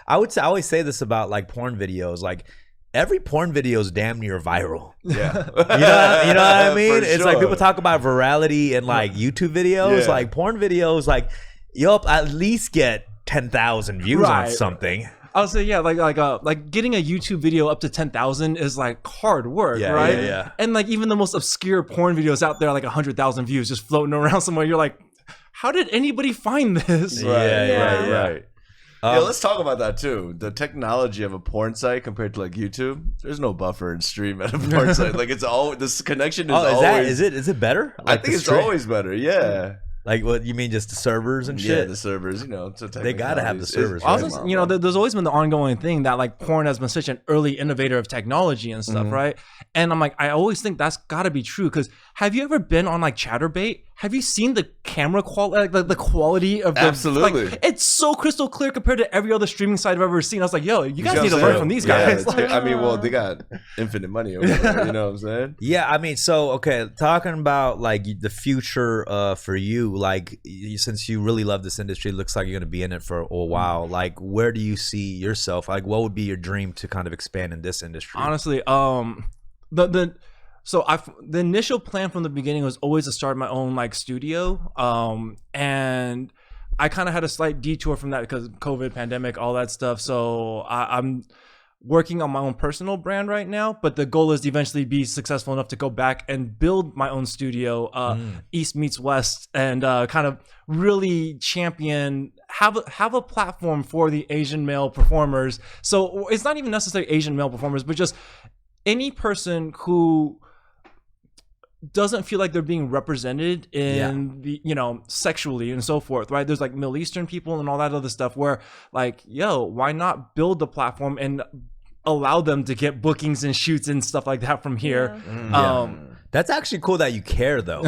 I always say this about like porn videos, like. Every porn video is damn near viral. Yeah. You know what I mean? For It's like sure. people talk about virality in like YouTube videos, Yeah. like porn videos, like you'll at least get 10,000 views on Right. something. I'll say like getting a YouTube video up to 10,000 is like hard work, Yeah, right? yeah. And like even the most obscure porn videos out there, are like 100,000 views, just floating around somewhere. You're like, how did anybody find this? Right. Um, Yeah, let's talk about that too. The technology of a porn site compared to like YouTube. There's no buffer and stream at a porn site. Like it's all this connection is always. is it better? I think it's always better. Yeah. like what you mean, just the servers and shit. Yeah, the servers. You know, They gotta have the servers, Also, right? you know, there's always been the ongoing thing that like porn has been such an early innovator of technology and stuff, right? And I'm like, I always think that's got to be true because have you ever been on like ChatterBait? Have you seen the camera quality, like the quality of the Absolutely. Like, it's so crystal clear compared to every other streaming site I've ever seen. I was like, yo, you guys need to learn from these guys. Yeah, I mean, well, they got infinite money over there, you know what I'm saying? Yeah, I mean, so okay, talking about like the future for you, like since you really love this industry, it looks like you're gonna be in it for a while. Like, where do you see yourself? Like, what would be your dream to kind of expand in this industry? Honestly, the initial plan from the beginning was always to start my own like studio, and I kind of had a slight detour from that because COVID, pandemic, all that stuff. So I'm working on my own personal brand right now, but the goal is to eventually be successful enough to go back and build my own studio, East meets West, and kind of really champion, have a platform for the Asian male performers. So it's not even necessarily Asian male performers, but just any person who doesn't feel like they're being represented in the, you know, sexually and so forth, right? There's like Middle Eastern people and all that other stuff where like, yo, why not build the platform and allow them to get bookings and shoots and stuff like that from here? That's actually cool that you care though,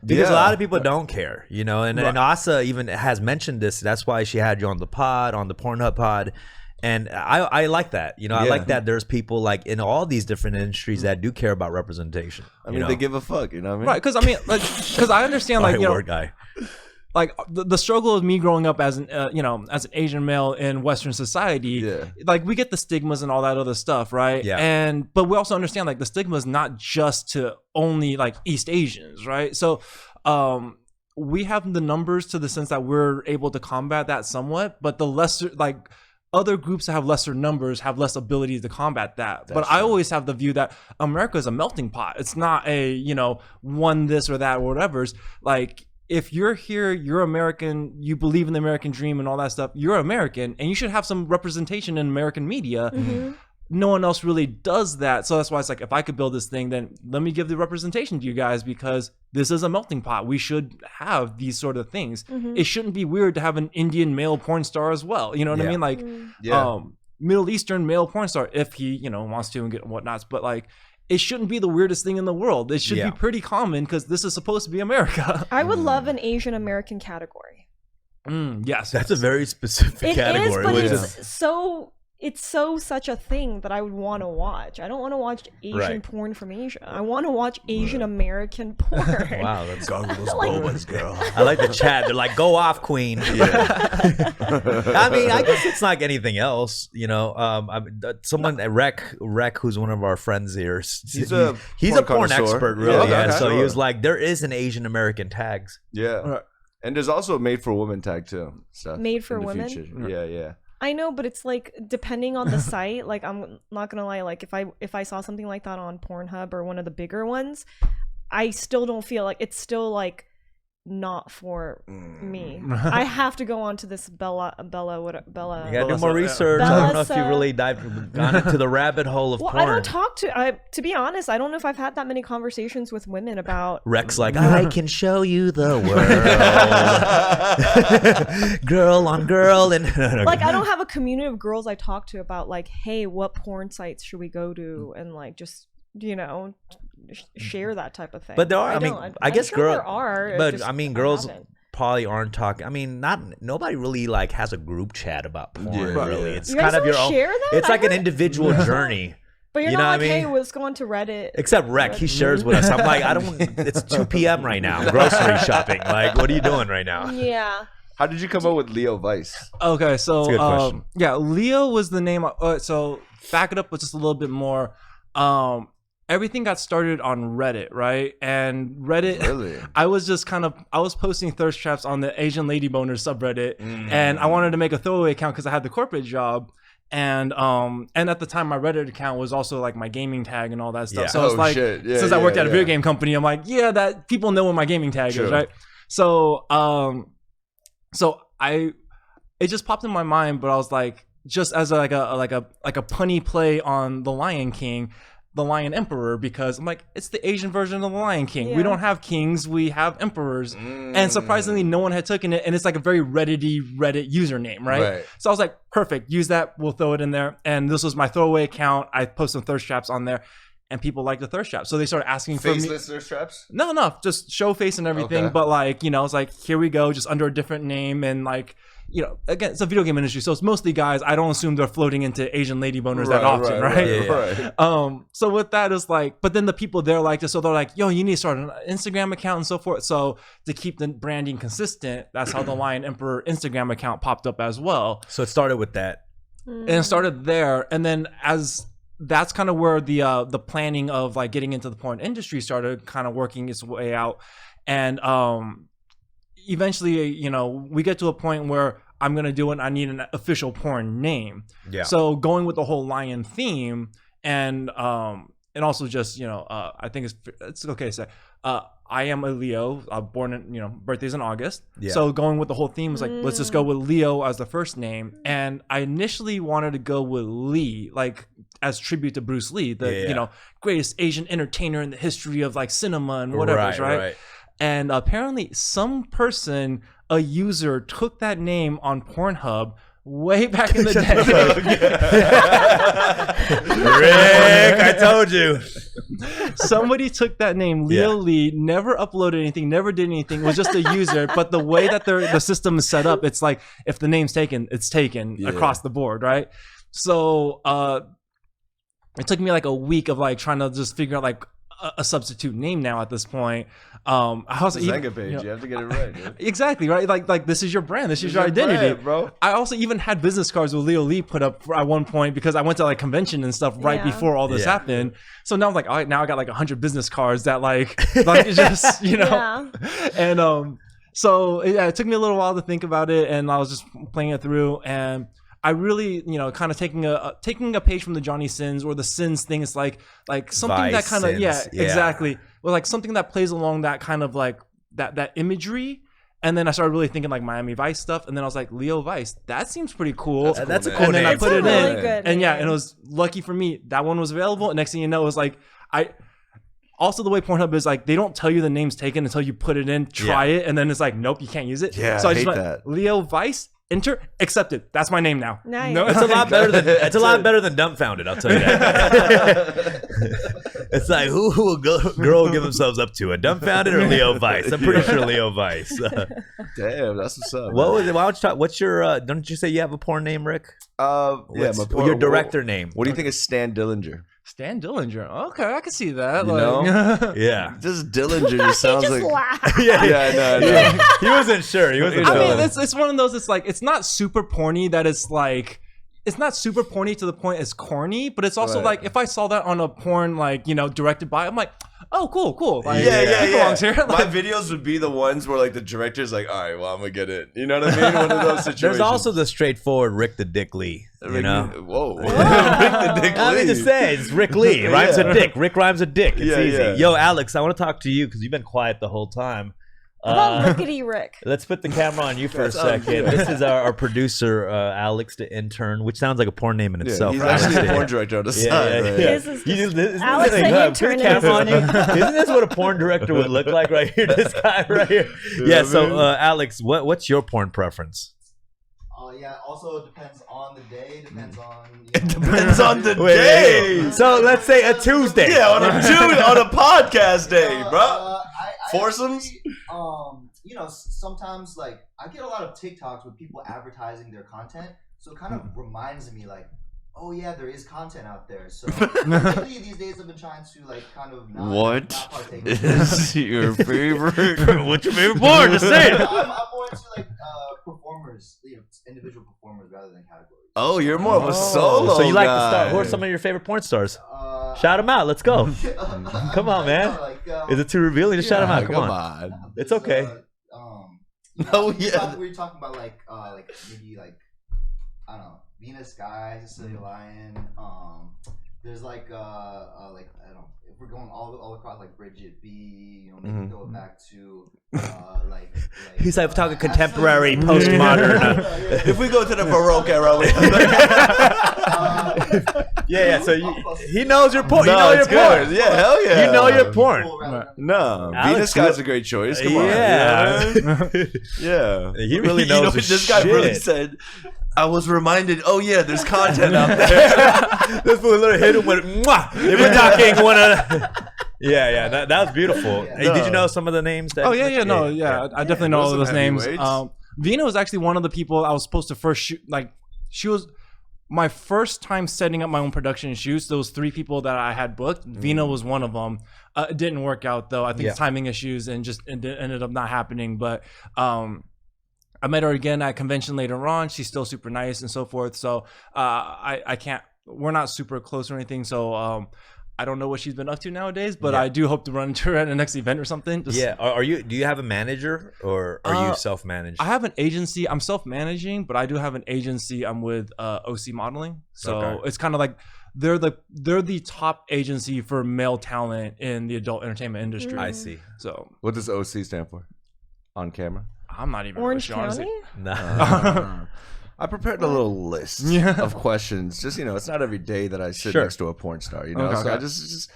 because a lot of people don't care, you know. And Asa even has mentioned this. That's why she had you on the pod, on the Pornhub pod. And I like that, you know. I like that there's people like in all these different industries that do care about representation. I mean, they give a fuck, you know what I mean? Right, because I mean, like, because I understand, like, you know, guy. Like the struggle of me growing up as an, you know, as an Asian male in Western society. Like we get the stigmas and all that other stuff, right? But we also understand like the stigma is not just to only like East Asians, right? So, we have the numbers to the sense that we're able to combat that somewhat, but the lesser like. Other groups that have lesser numbers have less ability to combat that. But I always have the view that America is a melting pot. It's not a, you know, one this or that or whatever's. Like, if you're here, you're American, you believe in the American dream and all that stuff, you're American, and you should have some representation in American media. No one else really does that. So that's why it's like, if I could build this thing, then let me give the representation to you guys, because this is a melting pot. We should have these sort of things. It shouldn't be weird to have an Indian male porn star as well. You know what I mean? Like, Middle Eastern male porn star, if he, you know, wants to and get whatnots. But like, it shouldn't be the weirdest thing in the world. It should be pretty common because this is supposed to be America. I would love an Asian American category. Yes. That's a very specific category. It is, but it's so such a thing that I would want to watch. I don't want to watch Asian porn from Asia. I want to watch Asian American porn. Wow, that's Boas, girl. I like the chat. They're like, "Go off, queen." I mean, I guess it's like anything else, you know. Someone Rec, who's one of our friends here. He's a porn expert, really. So he was like, "There is an Asian American tags." And there's also a made for women tag too. Stuff made for women. Yeah. I know, but it's like depending on the site. Like, I'm not gonna lie. Like, if I saw something like that on Pornhub or one of the bigger ones, I still don't feel like it's still like not for me. I have to go on to this Bella. You gotta do more research. I don't know if you really gone into the rabbit hole of porn. I don't talk to be honest, I don't know if I've had that many conversations with women about Rex like, I can show you the world. Girl on girl. And like, I don't have a community of girls I talk to about like, hey, what porn sites should we go to, and like just, you know, share that type of thing. But there are, I guess girls there are, but I mean, girls probably aren't talking. I mean, nobody really like has a group chat about porn. Really, it's kind of your own. It's like an individual journey. But you're not like, hey, let's go on to Reddit. Except Rec, he shares with us. I'm like, it's 2 p.m. right now. Grocery shopping. Like, what are you doing right now? Yeah. How did you come up with Leo Vice? Okay, so that's a good question. Yeah, Leo was the name. So back it up with just a little bit more. Everything got started on Reddit, right? And Reddit, really? I was posting thirst traps on the Asian Lady Boner subreddit, and I wanted to make a throwaway account because I had the corporate job, and at the time my Reddit account was also like my gaming tag and all that stuff. So it's like, since I worked at a video game company, I'm like, that people know what my gaming tag is, right? So, it just popped in my mind, but I was like, just as like a punny play on The Lion King. The Lion Emperor, because I'm like, it's the Asian version of the Lion King. We don't have kings, we have emperors. And surprisingly, no one had taken it, and it's like a very Reddit username, right? So I was like, perfect, use that, we'll throw it in there. And this was my throwaway account. I posted some thirst traps on there, and people like the thirst trap. So they started asking for me. Faceless thirst traps? No, just show face and everything. Okay. But like, you know, it's like, here we go, just under a different name. And like, you know, again, it's a video game industry, so it's mostly guys. I don't assume they're floating into Asian lady boners that often, right? Right. So with that is like, but then the people there like this, so they're like, yo, you need to start an Instagram account and so forth. So to keep the branding consistent, that's how the Lion Emperor Instagram account popped up as well. So it started with that. And it started there, and then as that's kind of where the planning of like getting into the porn industry started kind of working its way out. And eventually, you know, we get to a point where I'm gonna do it. I need an official porn name. Yeah. So going with the whole lion theme, and also just, you know, I think it's okay to say, I am a Leo, born in, you know, birthday's in August. Yeah. So going with the whole theme was like, let's just go with Leo as the first name. And I initially wanted to go with Lee, like as tribute to Bruce Lee, the you know, greatest Asian entertainer in the history of like cinema and whatever, right? And apparently some person, a user, took that name on Pornhub way back in the day. Rick, I told you. Somebody took that name, Leo Lee, never uploaded anything, never did anything. It was just a user. But the way that the system is set up, it's like if the name's taken, it's taken across the board, right? So it took me like a week of like trying to just figure out like a substitute name now at this point. I was Zanga page, you have to get it right, dude. Exactly, right? Like this is your brand, this is your identity, brand, bro. I also even had business cards with Leo Lee put up at one point because I went to like convention and stuff right before all this happened. So now I'm like, all right, now I got like 100 business cards that like just, you know. And so it took me a little while to think about it, and I was just playing it through, and I really, you know, kind of taking a page from the Johnny Sins or the Sins thing. It's like something Vice that kind of exactly. Well, like something that plays along that kind of like that imagery. And then I started really thinking like Miami Vice stuff, and then I was like Leo Vice. That seems pretty cool. That's a cool name. And then I put it really in, good and name. and it was lucky for me that one was available. And next thing you know, it was like Also, the way Pornhub is, like, they don't tell you the name's taken until you put it in, try it, and then it's like, nope, you can't use it. Yeah, so I hate just went, that. Leo Vice, enter, accepted. That's my name now. Nice. No, it's a lot better than Dumbfoundead. I'll tell you that. It's like who will girl give themselves up to, a Dumbfoundead or Leo Vice? I'm pretty sure Leo Vice. Damn, that's what's up. What was it? Why don't you talk? What's your? Don't you say you have a porn name, Rick? Your director name. What do you think is Stan Dillinger? Stan Dillinger. Okay, I can see that. You know? Yeah. Just Dillinger just sounds just like. laughed. Yeah. He wasn't sure. He wasn't sure. I mean, it's one of those. It's like, it's not super porny. That it's like, it's not super porny to the point it's corny, but it's also like, if I saw that on a porn, like, you know, directed by, I'm like, oh, cool. Like, he belongs here. Like, my videos would be the ones where like the director's like, all right, well, I'm gonna get it. You know what I mean? One of those situations. There's also the straightforward Rick the Dick Lee. You know? Whoa. Rick the Dick Lee. I mean to say, it's Rick Lee. Rhymes with dick. Rick rhymes with dick. It's easy. Yeah. Yo, Alex, I want to talk to you because you've been quiet the whole time. How about Rickety Rick? Let's put the camera on you for a second. This is our producer, Alex, the intern, which sounds like a porn name in itself. He's actually a porn director on the side. Right? Alex the intern. Isn't this what a porn director would look like right here? This guy right here. Yeah. So, Alex, what's your porn preference? Yeah, also it depends on the day, depends on... It depends on the day. So let's say a Tuesday. Yeah, on a podcast day, bro. Foursomes? You know, sometimes, like, I get a lot of TikToks with people advertising their content, so it kind of reminds me, like, oh yeah, there is content out there. So lately these days I've been trying to like kind of not partake. Is your favorite? What's your favorite porn? Just say it. I'm more into like performers, you know, individual performers rather than categories. Oh, you're more of a solo. So you like guy. to start? Who are some of your favorite porn stars? Shout them out. Let's go. Come on, man. Is it too revealing? Just shout them out. Come on. It's okay. We're talking about like maybe like I don't know. Venus Guy, Cecilia Lion. There's like I don't know, if we're going all across like Bridget B, you know, maybe go back to like he's like talking contemporary, postmodern. If we go to the Baroque era, So he knows your porn. No, you know your good. porn. Yeah, hell yeah. You know your porn. No, Alex, Venus Guy's a great choice. Come on. Yeah. Yeah. He really knows what this guy really said? I was reminded. Oh yeah, there's content out there. This fool literally hit him with mwah. They were talking one of. Yeah, that was beautiful. Yeah. Hey, did you know some of the names? That I definitely know all Those of those are names. heavyweights. Vina was actually one of the people I was supposed to first shoot. Like, she was my first time setting up my own production shoots. Those 3 people that I had booked, Vina was one of them. It didn't work out though. I think it's timing issues and just it ended up not happening. But I met her again at convention later on. She's still super nice and so forth. So I can't. We're not super close or anything. So I don't know what she's been up to nowadays. But I do hope to run into her at the next event or something. Just, Are you? Do you have a manager or are you self-managed? I have an agency. I'm self-managing, but I do have an agency. I'm with OC Modeling. So it's kind of like they're the top agency for male talent in the adult entertainment industry. I see. So What does OC stand for? On camera. I'm not even Orange really sure, honestly. County? Nah. I prepared a little list of questions. Just it's not every day that I sit next to a porn star. Okay, so I okay. just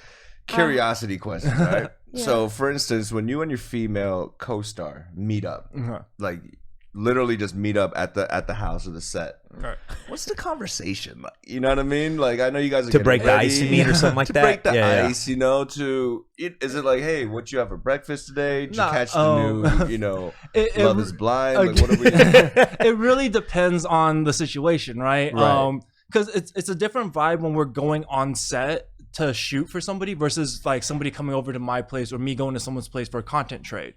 curiosity questions. Right. So, for instance, when you and your female co-star meet up, like literally just meet up at the house or the set. Okay. What's the conversation like? You know what I mean? Like, I know you guys are To break the ice, you mean, or something like to that? break the Yeah. ice, is it like, hey, what you have for breakfast today? Did you Nah, catch the new, it- Love it- is Blind? Like, what are we doing? It really depends on the situation, right? Right. Because it's a different vibe when we're going on set to shoot for somebody versus like somebody coming over to my place or me going to someone's place for a content trade.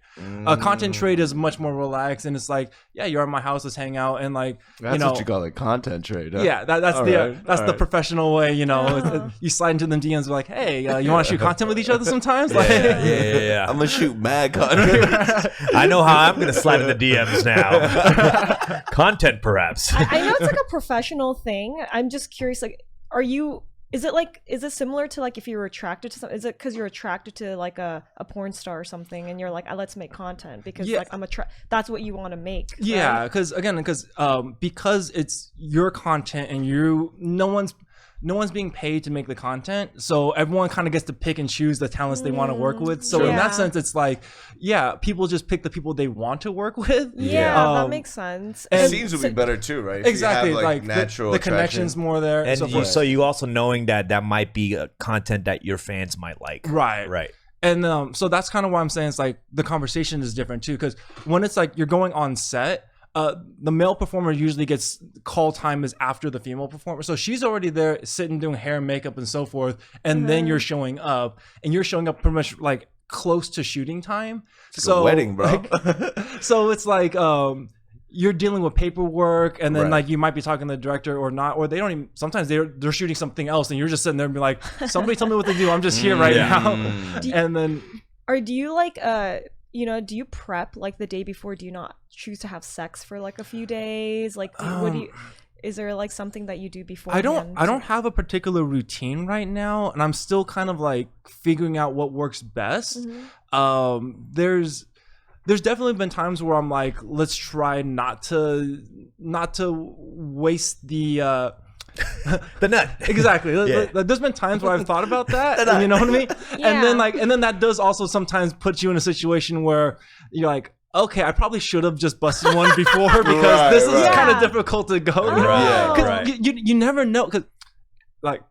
A content trade is much more relaxed and it's like, yeah, you're at my house, let's hang out and like, That's what you call a content trade. Huh? yeah, that's All the right, that's all the right. professional way, you slide into them DMs like, hey, you want to shoot content with each other sometimes? Like, Yeah. I'm gonna shoot mad content. I know how I'm gonna slide in the DMs now. Content, perhaps. I know it's like a professional thing. I'm just curious, like, is it similar to like if you were attracted to something? Is it because you're attracted to like a porn star or something and you're like, let's make content because like that's what you want to make? yeah, right? because it's your content and no one's being paid to make the content, so everyone kind of gets to pick and choose the talents they want to work with. So in that sense, it's like, yeah, people just pick the people they want to work with. Yeah, that makes sense. It seems would be better too, right? If you Exactly, have, like natural the connections attraction. more there. And forth. so you also knowing that might be content that your fans might like. Right. And so that's kind of why I'm saying it's like the conversation is different too, because when it's like you're going on set, the male performer usually gets call time is after the female performer, so she's already there sitting doing hair and makeup and so forth, and then you're showing up pretty much like close to shooting time. It's like a wedding, bro. So it's like you're dealing with paperwork, and then Right. like you might be talking to the director or not, or they don't even. Sometimes they're shooting something else, and you're just sitting there and be like, somebody tell me what to do. I'm just here right now. And then Or do you like do you prep like the day before? Do you not choose to have sex for like a few days? Like, is there like something that you do before? I don't have a particular routine right now, and I'm still kind of like figuring out what works best. There's definitely been times where I'm like, let's try not to waste the The nut. exactly. Yeah. There's been times where I've thought about that, and you know what I mean? Yeah. And then that does also sometimes put you in a situation where you're like, okay, I probably should have just busted one before because this is right. kind of Yeah. difficult to go. You know? Right, 'Cause right. you never know, because like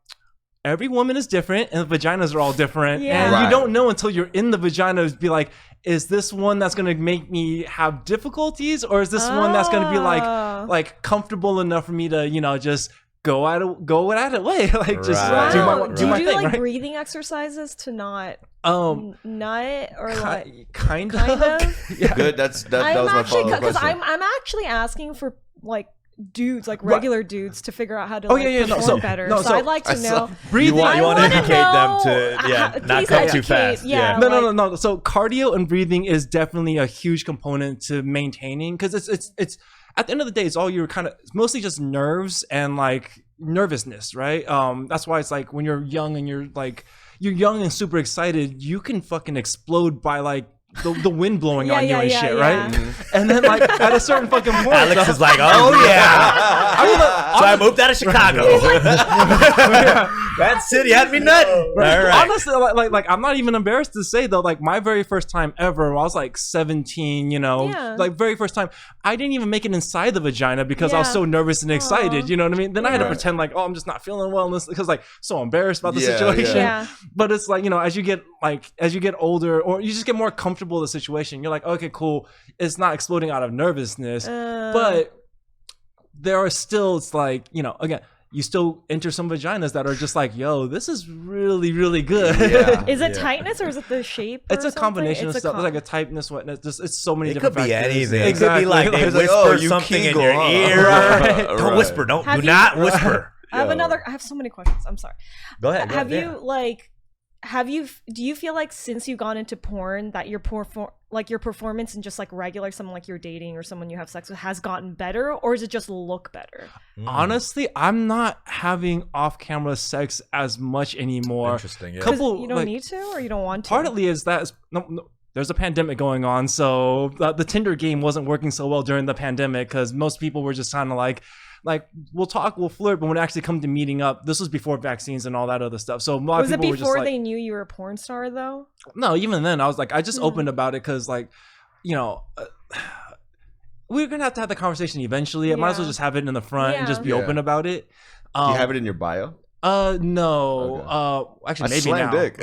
every woman is different and the vaginas are all different, Yeah. and Right. you don't know until you're in the vagina to be like, is this one that's going to make me have difficulties, or is this one that's going to be like comfortable enough for me to just go at it way, like just Right. do Wow. my Do you do thing, like right? breathing exercises to not nut or like kind kind of. of? Yeah. Good. That I'm was my actually follow-up because question. I'm actually asking for like dudes, like Right. regular dudes, to figure out how to Oh, like yeah, no, perform so- better. no, so so I'd like to know. You want I to wanna educate them to know. not Please come too educate. fast. Yeah. No. So cardio and breathing is definitely a huge component to maintaining, because it's at the end of the day, it's all it's mostly just nerves and like nervousness, right? That's why it's like when you're young and you're young and super excited, you can fucking explode by like the wind blowing on you and shit, right? And then like at a certain fucking point, Alex is like, oh yeah. So I moved out of Chicago. That city had me nutting. All right. Honestly, like I'm not even embarrassed to say though, like my very first time ever, I was like 17, you know, like very first time, I didn't even make it inside the vagina because I was so nervous and excited, you know what I mean? Then I had to pretend like, oh, I'm just not feeling well, because like so embarrassed about the situation. Yeah. But it's like, you know, as you get older, or you just get more comfortable with the situation, you're like, okay, cool, it's not exploding out of nervousness, but there are still, it's like, you know, again, you still enter some vaginas that are just like, yo, this is really, really good. Yeah. Is it tightness or is it the shape? It's a something? combination of stuff. There's like a tightness, wetness. It's so many It different could be factors. anything. Exactly. It could be like they It's whisper like, oh, you something in Kegel, your huh? ear. Right. Don't whisper. Do Have you- not whisper. I have so many questions. I'm sorry. Go ahead. Do you feel like since you've gone into porn that your performance and just like regular someone like you're dating or someone you have sex with has gotten better, or does it just look better? Honestly, I'm not having off-camera sex as much anymore. Interesting. Yeah. 'Cause you don't need to, or you don't want to? Partly is that there's a pandemic going on, so the Tinder game wasn't working so well during the pandemic because most people were just kind of like we'll talk, we'll flirt, but when it actually come to meeting up, this was before vaccines and all that other stuff. So a lot Was of it people were just before like, they knew you were a porn star though? no, even then I was like, I just opened about it because like, you know, we're gonna have to have the conversation eventually. I might as well just have it in the front and just be open about it. Do you have it in your bio? No. Okay. Actually, I maybe slam now. dick.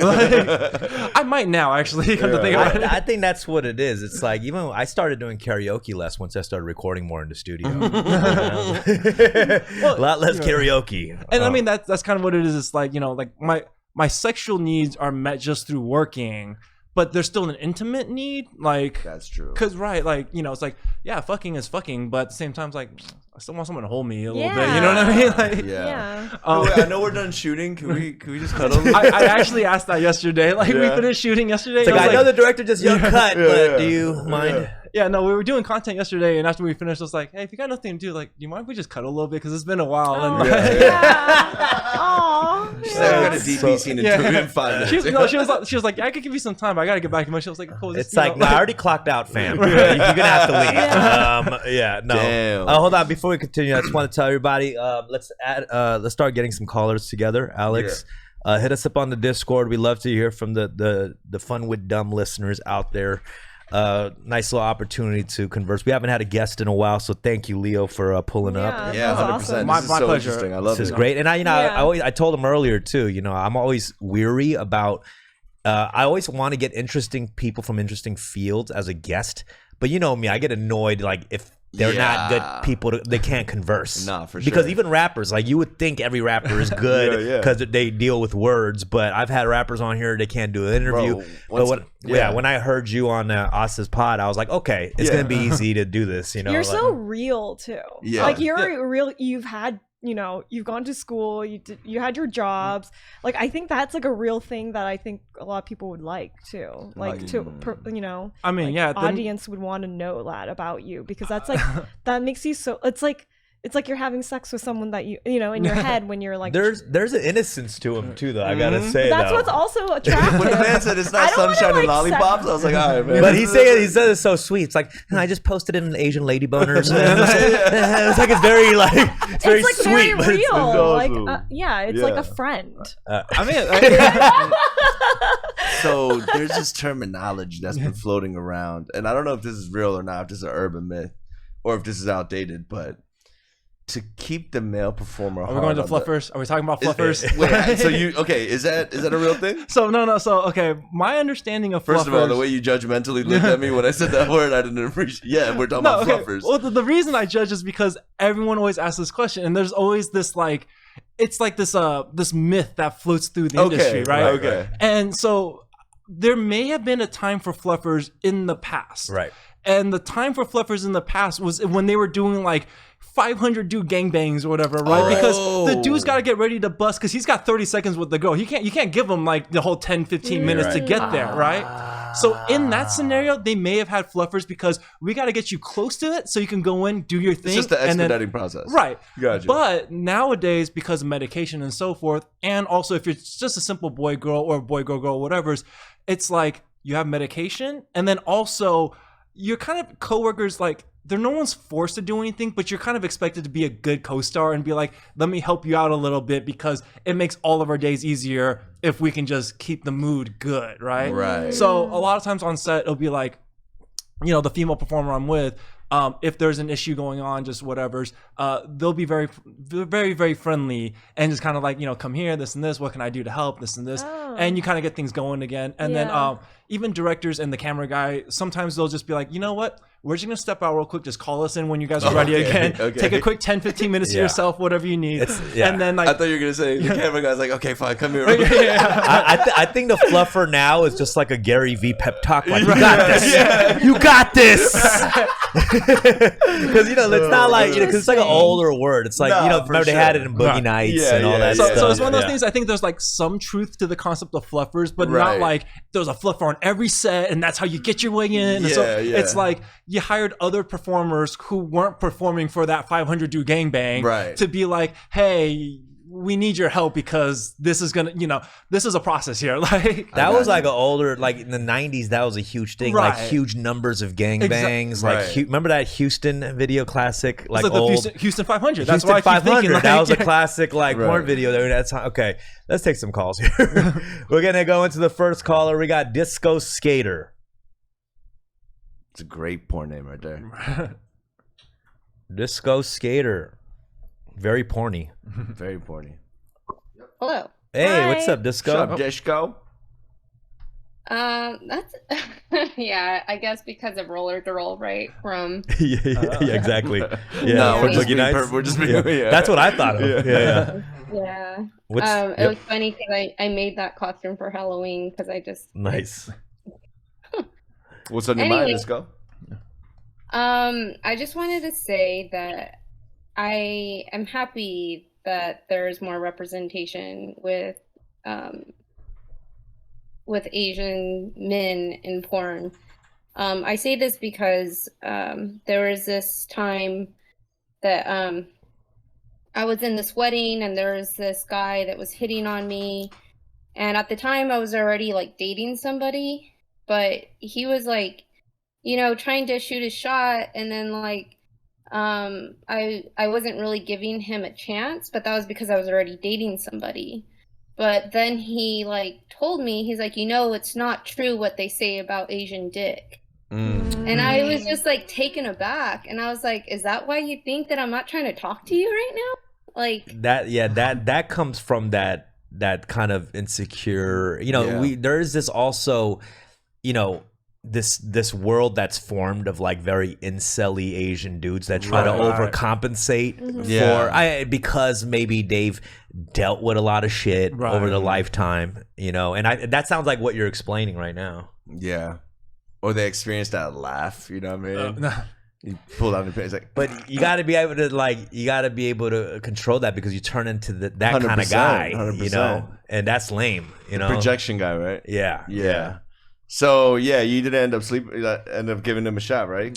I might now actually come to think about it. I think that's what it is. It's like, even I started doing karaoke less once I started recording more in the studio. A lot less karaoke. And I mean that's kind of what it is. It's like, you know, like my sexual needs are met just through working, but there's still an intimate need. Like, That's true. Cause like, you know, it's like, yeah, fucking is fucking, but at the same time, it's like, I still want someone to hold me a little bit. You know what I mean? Like, Yeah. Wait, I know we're done shooting. Can we just cuddle? I actually asked that yesterday. Like we finished shooting yesterday. It's like, I was know the director just yelled cut, but do you mind? Yeah. Yeah, no, we were doing content yesterday, and after we finished, I was like, hey, if you got nothing to do, like, do you mind if we just cuddle a little bit? Because it's been a while. And Aww. She's like, I got a DP scene in 5 minutes. She was like, yeah, I could give you some time. I got to get back to my show. I was like, cool. It's like, no, I already clocked out, fam. You're gonna have to leave. No. Damn. Hold on, before we continue, I just want to tell everybody, let's start getting some callers together. Alex, hit us up on the Discord. We love to hear from the Fun with Dumb listeners out there. Nice little opportunity to converse. We haven't had a guest in a while, so thank you, Leo, for pulling up. Yeah, 100%. Awesome. This is My so pleasure. interesting. I love This is it. great, and I told him earlier too. You know, I'm always weary about. I always want to get interesting people from interesting fields as a guest, but you know me, I get annoyed like if they're not good people. They can't converse. Nah, for sure. Because even rappers, like you would think every rapper is good because they deal with words, but I've had rappers on here they can't do an interview. Bro, when I heard you on Asa's pod, I was like, okay, it's gonna be easy to do this. You know, You're like, so real too. Yeah. Like you're real. You've had, you know, you've gone to school. You had your jobs. Like I think that's like a real thing that I think a lot of people would like too. Like you know. I mean, like, yeah. audience would want to know that about you because that's like that makes you so. It's like you're having sex with someone that you know in your head when you're like. There's an innocence to him too, though. I gotta say That's though. what's also attractive. When the man said it's not I don't wanna, sunshine and like, lollipops, I was like, all right, man. But he said it so sweet. It's like I just posted it in the Asian lady boners. It's like it's very like it's very like sweet. very but it's- real. awesome. Like it's like a friend. I mean, So there's this terminology that's been floating around, and I don't know if this is real or not, if this is an urban myth, or if this is outdated, but to keep the male performer are we going to Fluffers? Are we talking about Fluffers? Wait, so is that a real thing? So okay, my understanding of First Fluffers, of all, the way you judgmentally looked at me when I said that word, I didn't appreciate. Yeah, we're talking about Fluffers. Well, the reason I judge is because everyone always asks this question, and there's always this like, it's like this this myth that floats through the industry, right? Okay. And so there may have been a time for Fluffers in the past, Right. And the time for Fluffers in the past was when they were doing like 500 dude gangbangs or whatever, right? Because the dude's got to get ready to bust because he's got 30 seconds with the girl. You can't give him like the whole 10, 15 minutes to get there, right? So in that scenario, they may have had Fluffers because we got to get you close to it so you can go in, do your thing. It's just the and then- expediting process. Right. Gotcha. But nowadays, because of medication and so forth, and also if you're just a simple boy girl or boy girl, whatever's, it's like you have medication, and then also you're kind of coworkers, like no one's forced to do anything, but you're kind of expected to be a good co-star and be like, let me help you out a little bit because it makes all of our days easier if we can just keep the mood good, right? Right. So a lot of times on set, it'll be like, you know, the female performer I'm with, if there's an issue going on, just whatever's, they'll be very, very, very friendly and just kind of like, you know, come here, this and this, what can I do to help, this and this, and you kind of get things going again. And then even directors and the camera guy, sometimes they'll just be like, you know what, we're just gonna step out real quick, just call us in when you guys are ready again. Take a quick 10-15 minutes to yourself, whatever you need. And then like, I thought you were gonna say the camera guy's like, okay, fine, come here. I think the fluffer now is just like a Gary V pep talk. Like, you got this. You got this. Because, you know, it's not like, you know, because it's like an older word. It's like, you know, remember they had it in Boogie Nights and all that stuff. So it's one of those things. I think there's like some truth to the concept of fluffers, but not like there's a fluffer on every set and that's how you get your way in. And so it's like you hired other performers who weren't performing for that 500 dude gangbang to be like, hey, we need your help because this is gonna, you know, this is a process here. Like that was like an older, like in the 90s, that was a huge thing, like huge numbers of gangbangs. Like remember that Houston video classic, like old the Houston 500. That's Houston what I keep 500. Thinking. Like, that was a classic like porn video. That's okay. Let's take some calls here. We're gonna go into the first caller. We got Disco Skater. It's a great porn name right there. Disco Skater. Very porny. Very porny. Hello. Hey, Hi. what's up, Disco? What's up, Disco? That's yeah, I guess because of roller to roll, right? From yeah, exactly. Yeah, No, we're just being That's what I thought of. Yeah. It was funny because I made that costume for Halloween because I just nice. What's on your mind, Disco? I just wanted to say that I am happy that there's more representation with Asian men in porn. I say this because there was this time that I was in this wedding and there was this guy that was hitting on me, and at the time I was already like dating somebody, but he was like, you know, trying to shoot a shot, and then like I wasn't really giving him a chance, but that was because I was already dating somebody. But then he like told me, he's like, you know, it's not true what they say about Asian dick. And I was just like taken aback, and I was like, is that why you think that I'm not trying to talk to you right now? Like that comes from that kind of insecure, you know, there is this also, you know, this world that's formed of like very incel-y Asian dudes that try to overcompensate for because maybe they've dealt with a lot of shit over the lifetime, you know, and that sounds like what you're explaining right now. Yeah, or they experienced that laugh, you know what I mean? You pull down the pants, like, but you got to be able to control that because you turn into that kind of guy, 100%. You know, and that's lame, you know, projection guy, right? Yeah. So you didn't end up giving him a shot, right?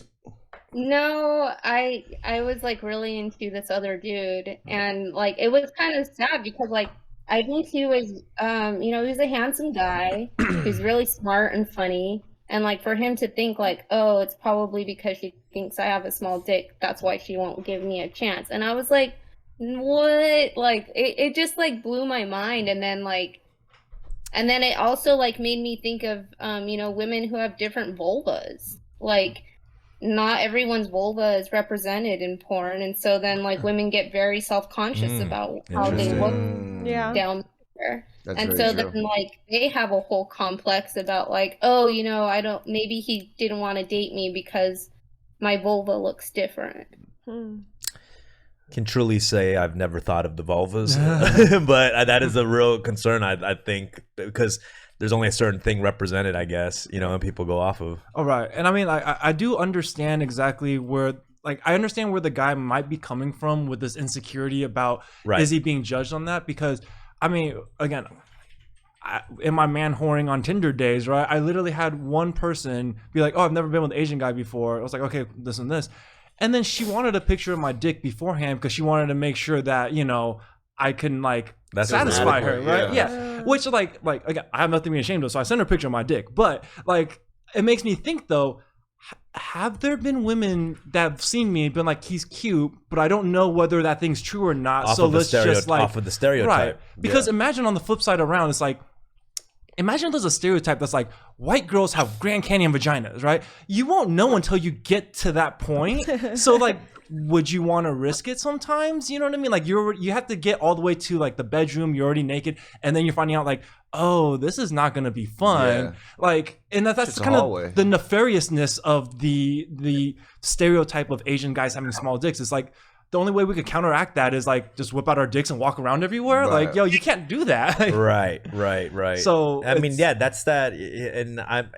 No, I was like really into this other dude, and like it was kind of sad because like I think he was you know, he was a handsome guy. He's really smart and funny, and like for him to think like, oh, it's probably because she thinks I have a small dick, that's why she won't give me a chance. And I was like, what? Like it just like blew my mind. And then it also like made me think of you know, women who have different vulvas. Like not everyone's vulva is represented in porn, and so then like women get very self-conscious about how they look down there. And so then like they have a whole complex about like, oh, you know, maybe he didn't want to date me because my vulva looks different. Can truly say I've never thought of the vulvas, but that is a real concern, I think, because there's only a certain thing represented, I guess, you know, and people go off of. All right. And I mean, I do understand exactly where, like, I understand where the guy might be coming from with this insecurity about, is he being judged on that? Because, I mean, again, in my man whoring on Tinder days, right, I literally had one person be like, oh, I've never been with an Asian guy before. I was like, okay, this and this. And then she wanted a picture of my dick beforehand because she wanted to make sure that, you know, I can like satisfy her, right? Yeah. Which like again, I have nothing to be ashamed of, so I sent her a picture of my dick. But like, it makes me think though, have there been women that have seen me and been like, he's cute, but I don't know whether that thing's true or not. Off so of the let's just like off of the stereotype. right? Because imagine on the flip side around, it's like. Imagine there's a stereotype that's like white girls have Grand Canyon vaginas, right? You won't know until you get to that point. So like, would you want to risk it sometimes? You know what I mean? Like you have to get all the way to like the bedroom. You're already naked, and then you're finding out like, oh, this is not gonna be fun. Yeah. Like, and that's kind of the nefariousness of the stereotype of Asian guys having small dicks. It's like. The only way we could counteract that is like just whip out our dicks and walk around everywhere. Right. Like, yo, you can't do that. Right. So I mean, yeah, that's that. And I'm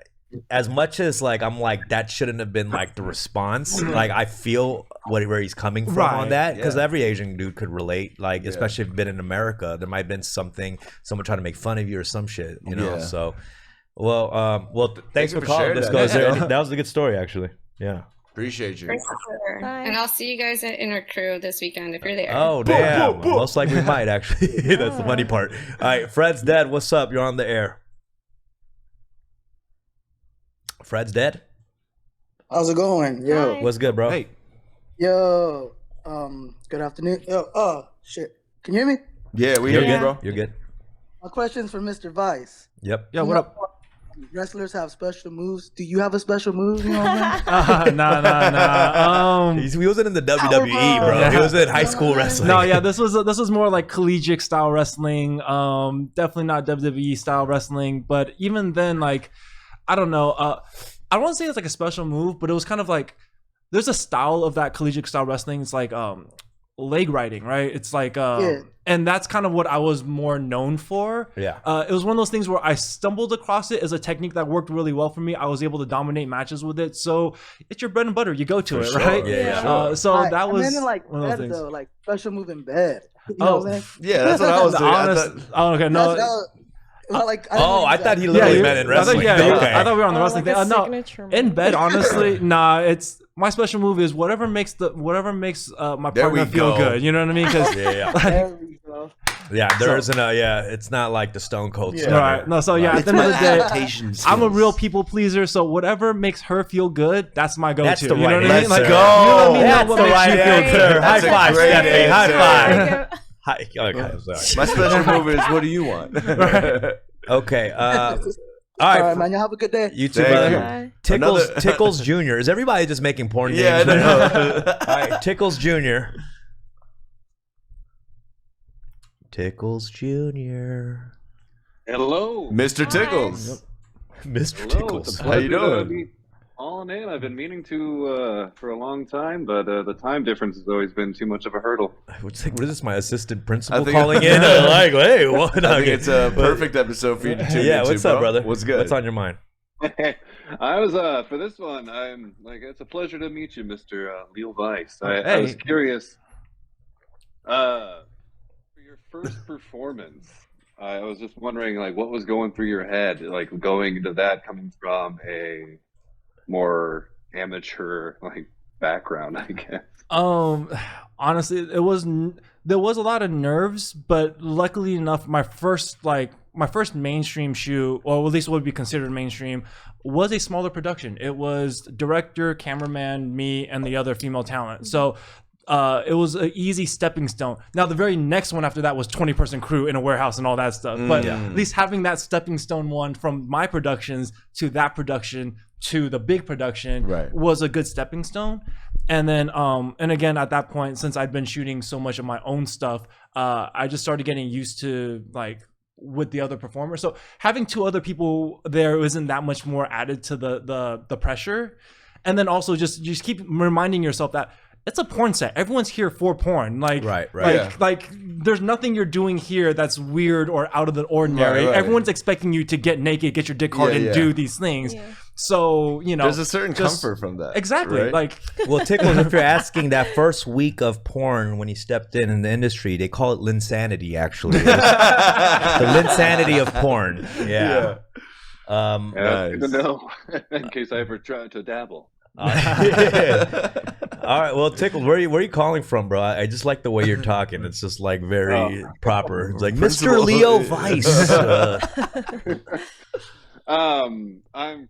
as much as like I'm like that shouldn't have been like the response. Like I feel where he's coming from on that because every Asian dude could relate. Like especially if you've been in America, there might have been someone trying to make fun of you or some shit. You know. So, well, thanks for calling. Let's go. That was a good story, actually. Yeah. Appreciate you. And I'll see you guys at Inner Crew this weekend if you're there. Oh, damn. Most likely we might, actually. That's the funny part. All right, Fred's dead. What's up? You're on the air. Fred's dead? How's it going? Yo. Hi. What's good, bro? Hey. Yo. Good afternoon. Yo. Oh, shit. Can you hear me? Yeah, we You're hear you, good, bro. You're good. My question's for Mr. Vice. Yep. Yeah, what up? Wrestlers have special moves. Do you have a special move? You know what I mean? Nah. He wasn't in the WWE, bro. Yeah. He was in high school wrestling. No, yeah, this was more like collegiate style wrestling. Definitely not WWE style wrestling. But even then, like, I don't know. I don't want to say it's like a special move, but it was kind of like there's a style of that collegiate style wrestling. It's like leg riding, right? It's like and that's kind of what I was more known for. Yeah. It was one of those things where I stumbled across it as a technique that worked really well for me. I was able to dominate matches with it. So it's your bread and butter. You go to it, sure. right? Yeah. So that was I meant in like one of those bed things. though, like special move in bed. You know what I'm saying? Yeah, that's what I was doing. Okay, no. I thought he literally meant in wrestling. Okay. I thought we were on the wrestling like thing. a No, signature in move. bed, honestly, nah. It's my special move is whatever makes my There we partner feel go. good. You know what I mean? Because There we go. There isn't it's not like the Stone Cold Yeah. Stunner. right, no. So yeah, at the end of the day, I'm a real people pleaser. So whatever makes her feel good, that's my go-to. That's the you know right what I mean? answer. Like, Let's go. You know what I mean? That's What the makes right you feel answer. good. High That's a five, great Steffie. High answer. five. Hi. Okay, I'm sorry. My special move is what do you want? Okay. All All right, right. man. Y'all have a good day. You too, Thank brother. you. Bye. Tickles Jr. Is everybody just making porn Yeah, I names? know. All right, Tickles Jr. Tickles Jr. Hello. Mr. Tickles. Mr. Hello. Tickles. It's a How you pleasure to doing? be calling in. I've been meaning to for a long time, but the time difference has always been too much of a hurdle. What is this? My assistant principal I think- calling in? Like, hey, what? I think it's a perfect episode for you to tune Yeah, into, what's up, bro? brother? What's good? What's on your mind? I was for this one. I'm like, it's a pleasure to meet you, Mr. Leo Weiss. I Hey. was curious. For your first performance, I was just wondering, like, what was going through your head, like going into that, coming from a more amateur like background, I guess. Honestly, there was a lot of nerves, but luckily enough, my first mainstream shoot, or at least what would be considered mainstream, was a smaller production. It was director, cameraman, me, and the other female talent. So it was an easy stepping stone. Now the very next one after that was 20-person crew in a warehouse and all that stuff. But at least having that stepping stone one from my productions to that production to the big production was a good stepping stone. And then and again at that point, since I'd been shooting so much of my own stuff, I just started getting used to like with the other performers. So having two other people there isn't that much more added to the pressure. And then also just keep reminding yourself that it's a porn set. Everyone's here for porn. Like, like there's nothing you're doing here that's weird or out of the ordinary. Everyone's expecting you to get naked, get your dick hard, and do these things. Yeah. So, you know, There's a certain comfort from that. Exactly. right? Like, Well, Tickles, if you're asking that first week of porn when you stepped in the industry, they call it linsanity, actually. The linsanity of porn. Yeah. Good to know in case I ever try to dabble. All right. Well, Tickles, where are you calling from, bro? I just like the way you're talking. It's just like very proper. It's like Mr. Leo Weiss. I'm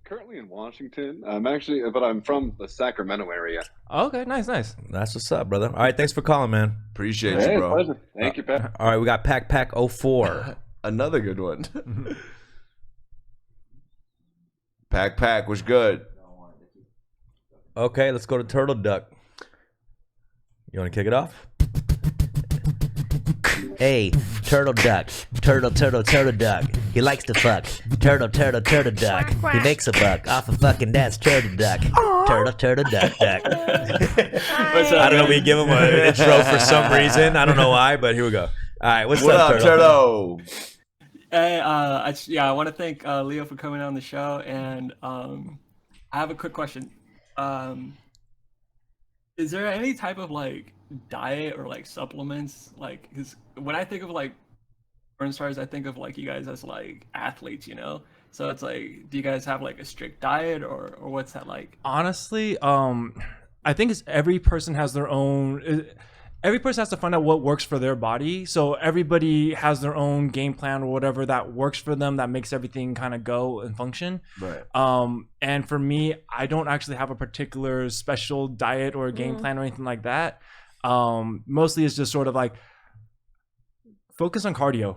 currently in Washington. But I'm from the Sacramento area. Okay, nice. That's what's up, brother. All right, thanks for calling, man. Appreciate Hey, you, bro. pleasure. Thank you, Pat. All right, we got Pack 04. Another good one. Pack, what's good? Okay, let's go to Turtle Duck. You want to kick it off? Hey, Turtle Duck. Turtle Duck. He likes to fuck. Turtle Duck. He makes a buck off of fucking that's Turtle Duck. Turtle Duck. I don't know, we give him an intro for some reason. I don't know why, but here we go. All right, what's What up, up, Turtle? Hey, I want to thank Leo for coming on the show, and I have a quick question. Is there any type of like diet or like supplements? Like, because when I think of like porn stars, I think of like you guys as like athletes, you know. So it's like, do you guys have like a strict diet, or what's that like? Honestly, I think it's every person has their own. Every person has to find out what works for their body. So everybody has their own game plan or whatever that works for them, that makes everything kind of go and function. Right. And for me, I don't actually have a particular special diet or game plan or anything like that. Mostly it's just sort of like focus on cardio.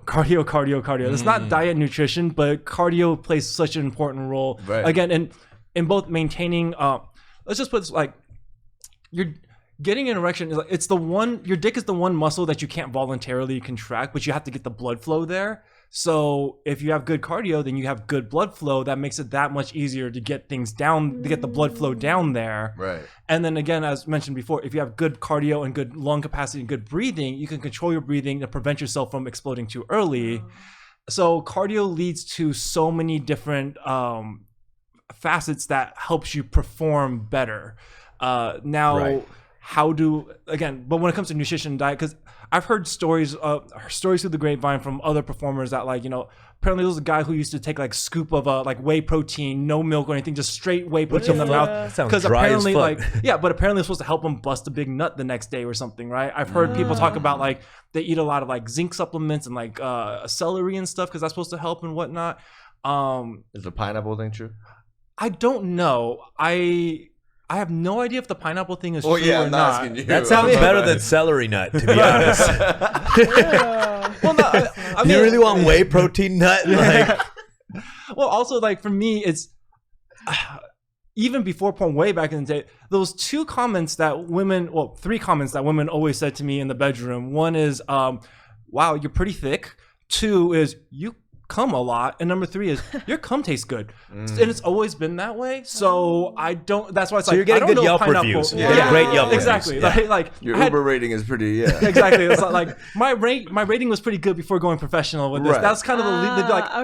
It's not diet nutrition, but cardio plays such an important role. Right. Again, in both maintaining, let's just put this like, you're getting an erection is like, it's the one, your dick is the one muscle that you can't voluntarily contract, but you have to get the blood flow there. So if you have good cardio, then you have good blood flow. That makes it that much easier to get things down, to get the blood flow down there. Right. And then again, as mentioned before, if you have good cardio and good lung capacity and good breathing, you can control your breathing to prevent yourself from exploding too early. So cardio leads to so many different facets that helps you perform better. Right. But when it comes to nutrition and diet, because I've heard stories through the grapevine from other performers that, like, you know, apparently there was a guy who used to take like scoop of like whey protein, no milk or anything, just straight whey protein in the mouth. Because apparently, but apparently it's supposed to help him bust a big nut the next day or something, right? I've heard people talk about like they eat a lot of like zinc supplements and like celery and stuff because that's supposed to help and whatnot. Is the pineapple thing true? I don't know. I have no idea if the pineapple thing is true or I'm not. asking you. That sounds better than celery nut, to be honest. Well, no, I mean, you really want whey protein nut? Like, well, also, like, for me, it's even before porn, way back in the day, those three comments that women always said to me in the bedroom. One is, wow, you're pretty thick. Two is, you come a lot, and number three is your cum tastes good, and it's always been that way. So I don't. That's why it's like you're getting I don't good know Yelp reviews. Yeah. You get great Yelp exactly. reviews. Yeah. Like Your Uber rating is pretty. Yeah, exactly. It's like my rating was pretty good before going professional with this. Right. That's kind of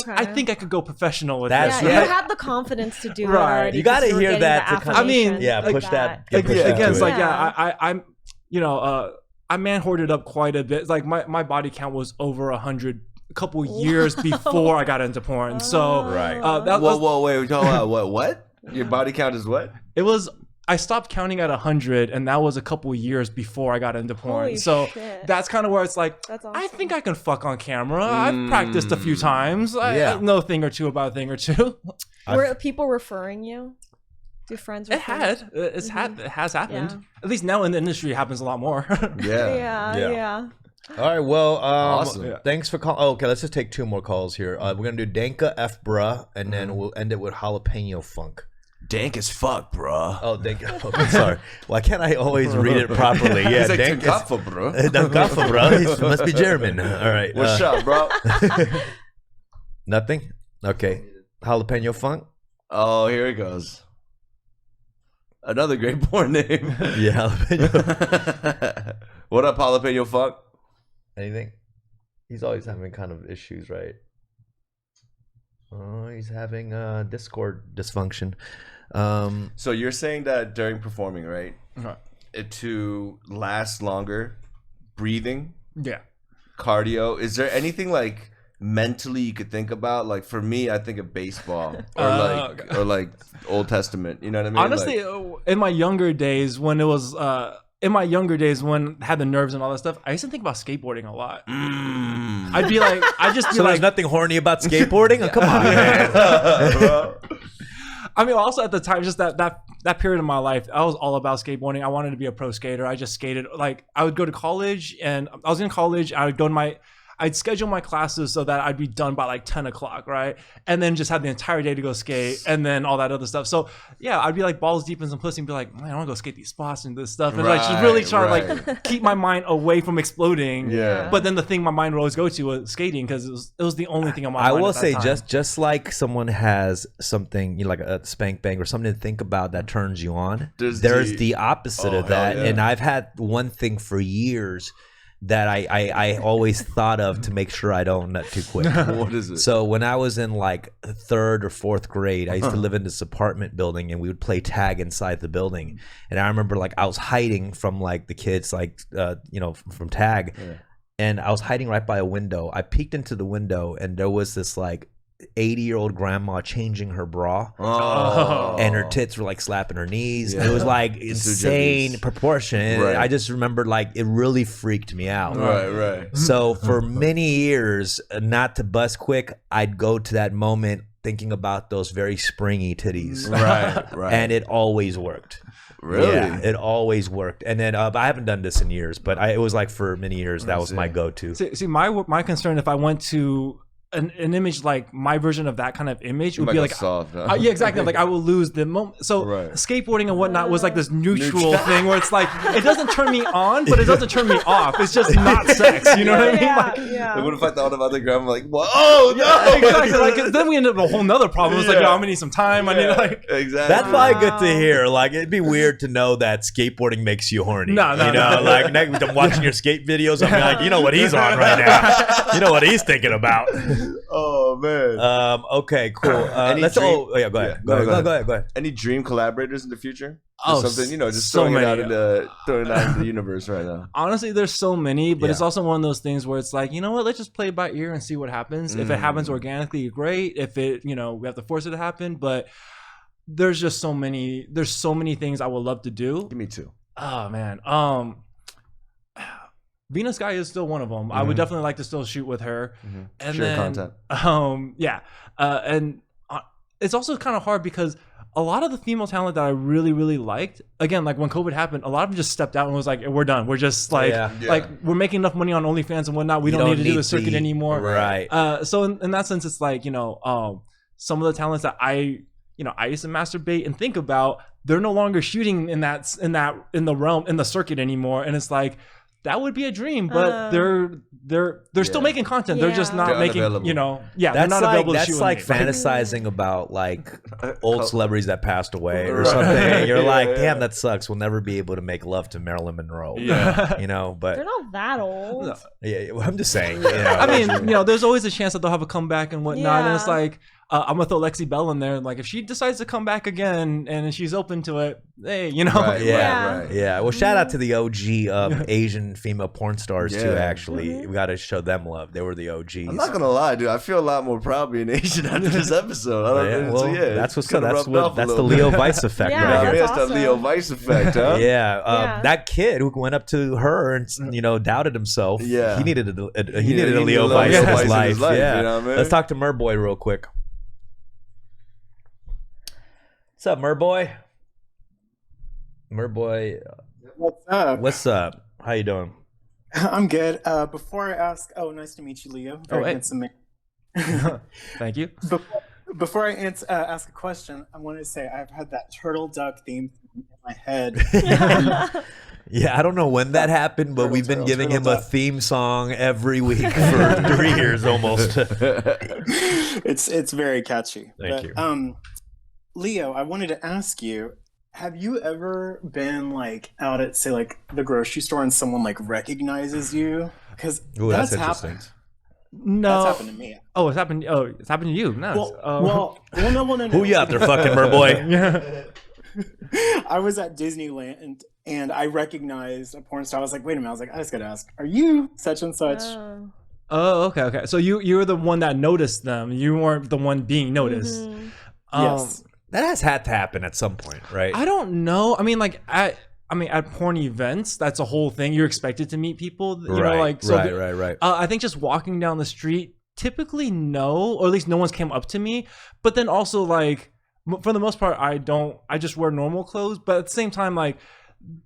okay. I think I could go professional with That's this. Yeah, right. you had the confidence to do it Right. already. You gotta because hear were that getting to the kind of- I mean, affirmation yeah, like push that. Get pushed Again, into it's it. like Yeah. I'm, you know, I man hoarded up quite a bit. Like my body count was over 100. A couple years before I got into porn, so Right. that was, Whoa, wait, we're talking about what? Your body count is what? it was. I stopped counting at 100, and that was a couple years before I got into porn. Holy So shit. that's kind of where it's like, That's I awesome. think I can fuck on camera. I've practiced a few times. Yeah. I know a thing or two about a thing or two. Were people referring you? Do friends It refer had. It has happened. Yeah. At least now in the industry, it happens a lot more. Yeah. Yeah. All right, well, Awesome. thanks for calling. Oh, okay, let's just take two more calls here. We're going to do Danka F. Bruh, and then we'll end it with Jalapeno Funk. Dank as fuck, bro. Oh, Danka. Oh, sorry. Why can't I always read it properly? Yeah, He's like, Dank "Dankafa, bro." Dankafa, bro. He must be German. All right. What's up, bro? Nothing? Okay. Jalapeno Funk? Oh, here it goes. Another great porn name. Yeah, jalapeno. What up, jalapeno fuck? Anything? He's always having kind of issues, right? Oh, he's having Discord dysfunction. So you're saying that during performing, right? Uh-huh. To last longer, breathing, Yeah. cardio. Is there anything like mentally you could think about? Like for me, I think of baseball or like Old Testament. You know what I mean? Honestly, Like, in my younger days, when it was in my younger days when I had the nerves and all that stuff, I used to think about skateboarding a lot. I'd be like, so there's nothing horny about skateboarding? Oh, come on, man. I mean, also at the time, just that period of my life, I was all about skateboarding. I wanted to be a pro skater. I just skated. Like, I would go to college, and I was in college. I'd schedule my classes so that I'd be done by like 10 o'clock, right? And then just have the entire day to go skate and then all that other stuff. So yeah, I'd be like balls deep in some pussy and be like, man, I want to go skate these spots and this stuff. And like just really try to like keep my mind away from exploding. Yeah. But then the thing my mind would always go to was skating because it was the only thing on my mind. I will say just like someone has something, you know, like a spank bang or something to think about that turns you on, there's the opposite of that. Yeah. And I've had one thing for years that I always thought of to make sure I don't nut too quick. What is it? So when I was in like 3rd or 4th grade, I used to live in this apartment building and we would play tag inside the building. And I remember like I was hiding from like the kids, like, you know, from tag. Yeah. And I was hiding right by a window. I peeked into the window and there was this like 80-year-old grandma changing her bra, and her tits were like slapping her knees. Yeah. It was like insane proportion. Right. I just remember like it really freaked me out. Right. So for many years, not to bust quick, I'd go to that moment thinking about those very springy titties. Right. And it always worked. Really? Yeah, it always worked. And then I haven't done this in years, but it was like for many years that was my go-to. See, my concern if I went to an image like my version of that kind of image would be like soft, yeah, exactly. Like I will lose the moment. So skateboarding and whatnot was like this neutral thing where it's like it doesn't turn me on, but it doesn't turn me off. It's just not sex. You know what I mean? Like, what if I thought about the grandma like, what? Oh no! Exactly. Like then we end up with a whole nother problem. It's like, oh, I'm gonna need some time. I need like exactly. That's probably good to hear. Like it'd be weird to know that skateboarding makes you horny. No. Like next, I'm watching your skate videos. I'm like, you know what he's on right now. You know what he's thinking about. Oh man. Okay, cool. Let's go ahead. Go ahead. Any dream collaborators in the future? Oh, something, you know, just so throwing it many. throwing it out into the universe right now. Honestly, there's so many, but it's also one of those things where it's like, you know what, let's just play it by ear and see what happens. If it happens organically, great. If it, you know, we have to force it to happen, but there's just so many things I would love to do. Give me 2. Oh man. Venus Guy is still one of them. I would definitely like to still shoot with her. And share then, content. And it's also kind of hard because a lot of the female talent that I really, really liked, again, like when COVID happened, a lot of them just stepped out and was like, we're done. We're just like, like we're making enough money on OnlyFans and whatnot. We don't need to do the circuit anymore. Right. So in that sense, it's like, you know, some of the talents that I used to masturbate and think about, they're no longer shooting in the realm, in the circuit anymore. And it's like, that would be a dream, but they're still making content. They're just not making, you know, they're not available to shoot. That's like fantasizing about like old celebrities that passed away or something. You're like, damn, that sucks. We'll never be able to make love to Marilyn Monroe. You know, but they're not that old. No. Yeah, I'm just saying. You know, I mean, you know, there's always a chance that they'll have a comeback and whatnot. And it's like, I'm gonna throw Lexi Bell in there. Like, if she decides to come back again and she's open to it, hey, you know, yeah. Well, shout out to the OG Asian female porn stars too. Actually, we got to show them love. They were the OGs. I'm not gonna lie, dude. I feel a lot more proud being Asian after this episode. That's what's up. That's the Leo Vice effect right here. That's the Leo Vice effect, huh? That kid who went up to her and doubted himself. Yeah, he needed a Leo Vice in his life. Yeah, you know what I mean? Let's talk to Merboy real quick. What's up, Merboy? Merboy, what's up? What's up? How you doing? I'm good. Before I ask, nice to meet you, Leo. Very handsome man. Thank you. Before I ask a question, I wanted to say I've had that turtle duck theme in my head. Yeah, I don't know when that happened, but we've been giving him a theme song every week for 3 years almost. It's very catchy. Thank you. Leo, I wanted to ask you, have you ever been like out at, say, like the grocery store and someone like recognizes you? Because that's happened. No, that's happened to me. Oh, it's happened. Oh, it's happened to you. No. No. Who you out there fucking, Merboy? I was at Disneyland and I recognized a porn star. I was like, wait a minute. I was like, I just gotta ask, are you such and such? Oh, okay. So you were the one that noticed them. You weren't the one being noticed. Yes. That has had to happen at some point, right? I don't know. I mean, like I I mean, at porn events, that's a whole thing. You're expected to meet people, you know, Right, like so right. I think just walking down the street, typically no, or at least no one's came up to me. But then also like for the most part, I just wear normal clothes. But at the same time, like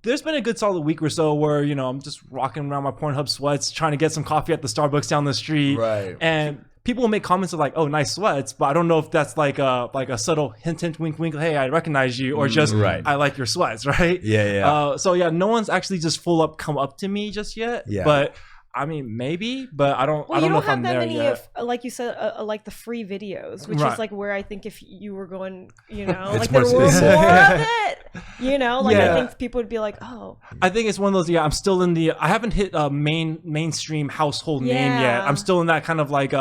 there's been a good solid week or so where, you know, I'm just rocking around my Pornhub sweats, trying to get some coffee at the Starbucks down the street. Right. And people will make comments of like, "Oh, nice sweats," but I don't know if that's like a subtle hint, wink, wink. Hey, I recognize you, or just I like your sweats, right? Yeah. So yeah, no one's actually just come up to me just yet. Yeah. But I mean, maybe, but I don't. Well, I don't know you don't if I'm have that there many yet. of, like you said, like the free videos, which Right. is like where I think if you were going, you know, It's like more there were specific. more of it, you know, like Yeah. I think people would be like, oh, I think it's one of those. Yeah, I'm still in the. I haven't hit a mainstream household name yet. Yeah. I'm still in that kind of like.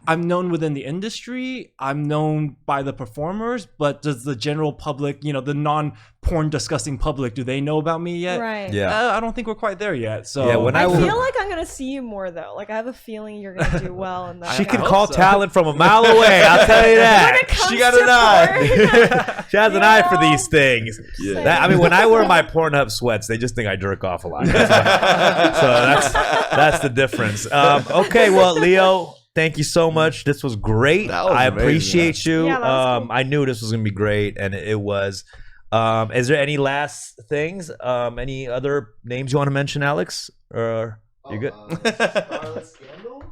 I'm known within the industry. I'm known by the performers, but does the general public, you know, the non-porn discussing public, do they know about me yet? right. Yeah. I don't think we're quite there yet. So Yeah, when I I feel like I'm gonna see you more though. Like I have a feeling you're gonna do well in that. She can hope call so. talent from a mile away. I'll tell you When that. it comes She got to an eye. porn, She has an eye for these things. Yeah. That, I mean, when I wear my Pornhub sweats, they just think I jerk off a lot. So that's the difference. Okay, well, Leo, thank you so much. This was great. That was I amazing, appreciate you. Yeah, that was cool. I knew this was gonna be great, and it was. Is there any last things? Any other names you want to mention, Alex? Or you good? Scarlet Scandal?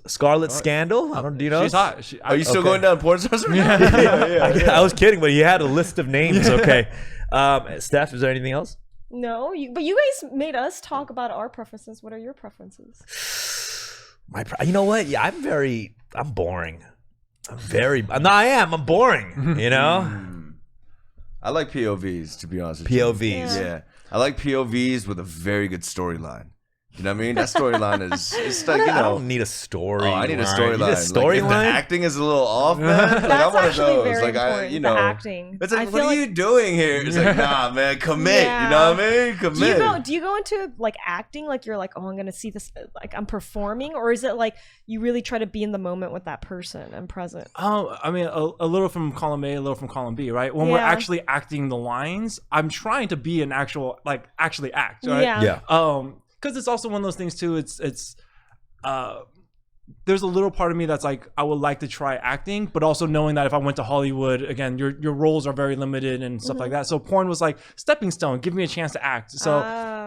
Scarlet Scandal? I don't. Do you know? she's hot. Are you still Okay. going down porn stars right now? I was kidding, but he had a list of names. Okay, Steph, is there anything else? No, but you guys made us talk about our preferences. What are your preferences? You know what? Yeah, I'm boring. I'm boring. You know, I like POVs, to be honest with you. POVs. Yeah. I like POVs with a very good storyline. You know what I mean? That storyline is it's like, you I know. don't need a story. Oh, I need a You storyline. need a Like, if the storyline. acting is a little off, man. Like, That's I'm one of actually those. very Like, important. you know, the acting. it's I like, feel what are you doing here? It's like, nah, man, commit. Yeah. You know what I mean? Commit. Do you go into like acting like you're like, oh, I'm gonna see this, like I'm performing, or is it like you really try to be in the moment with that person and present? I mean, a little from column A, a little from column B, right? When we're Yeah. actually acting the lines, I'm trying to be an actual, like, actually act, right? Yeah. Because it's also one of those things too. There's a little part of me that's like, I would like to try acting, but also knowing that if I went to Hollywood, again, your roles are very limited and stuff like that. So porn was like stepping stone, give me a chance to act. So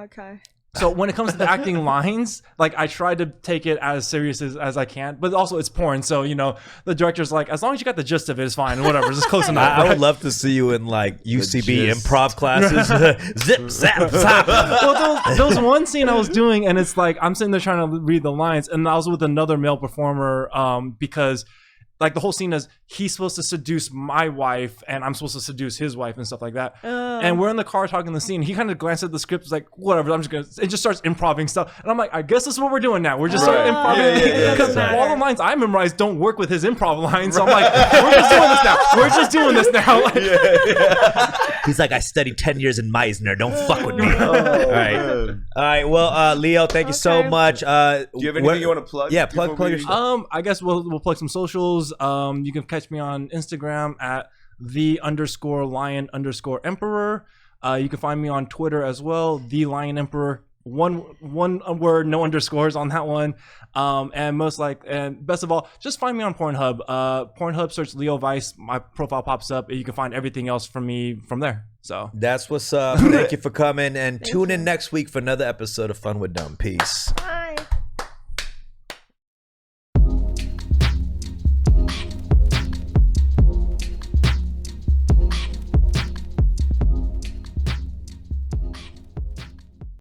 Okay. So when it comes to the acting lines, like I try to take it as serious as I can, but also it's porn. So, you know, the director's like, as long as you got the gist of it, it's fine. Whatever, it's close enough. I would right? love to see you in like UCB gist. improv classes. Zip, zap, zap. Well, there was one scene I was doing, and it's like I'm sitting there trying to read the lines, and I was with another male performer because like the whole scene is he's supposed to seduce my wife and I'm supposed to seduce his wife and stuff like that. And we're in the car talking the scene. He kind of glanced at the script, was like, whatever, I'm just gonna, it just starts improving stuff. And I'm like, I guess this is what we're doing now. We're just Right. improving. Yeah. Because Doesn't all matter. the lines I memorized don't work with his improv lines. So I'm like, we're just doing this now. We're just doing this now. Like, He's like, I studied 10 years in Meisner. Don't fuck with me. All right. All right. Well, Leo, thank you so Okay. much. Do you have anything you want to plug? Yeah, before plug we- your I guess we'll plug some socials. You can catch me on Instagram at _lion_emperor. You can find me on Twitter as well, the Lion Emperor. One word, no underscores on that one. And best of all, just find me on Pornhub. Pornhub, search Leo Weiss. My profile pops up, and you can find everything else from me from there. So That's what's up. Thank you for coming, and tune in next week for another episode of Fun with Dumb. Peace. Bye.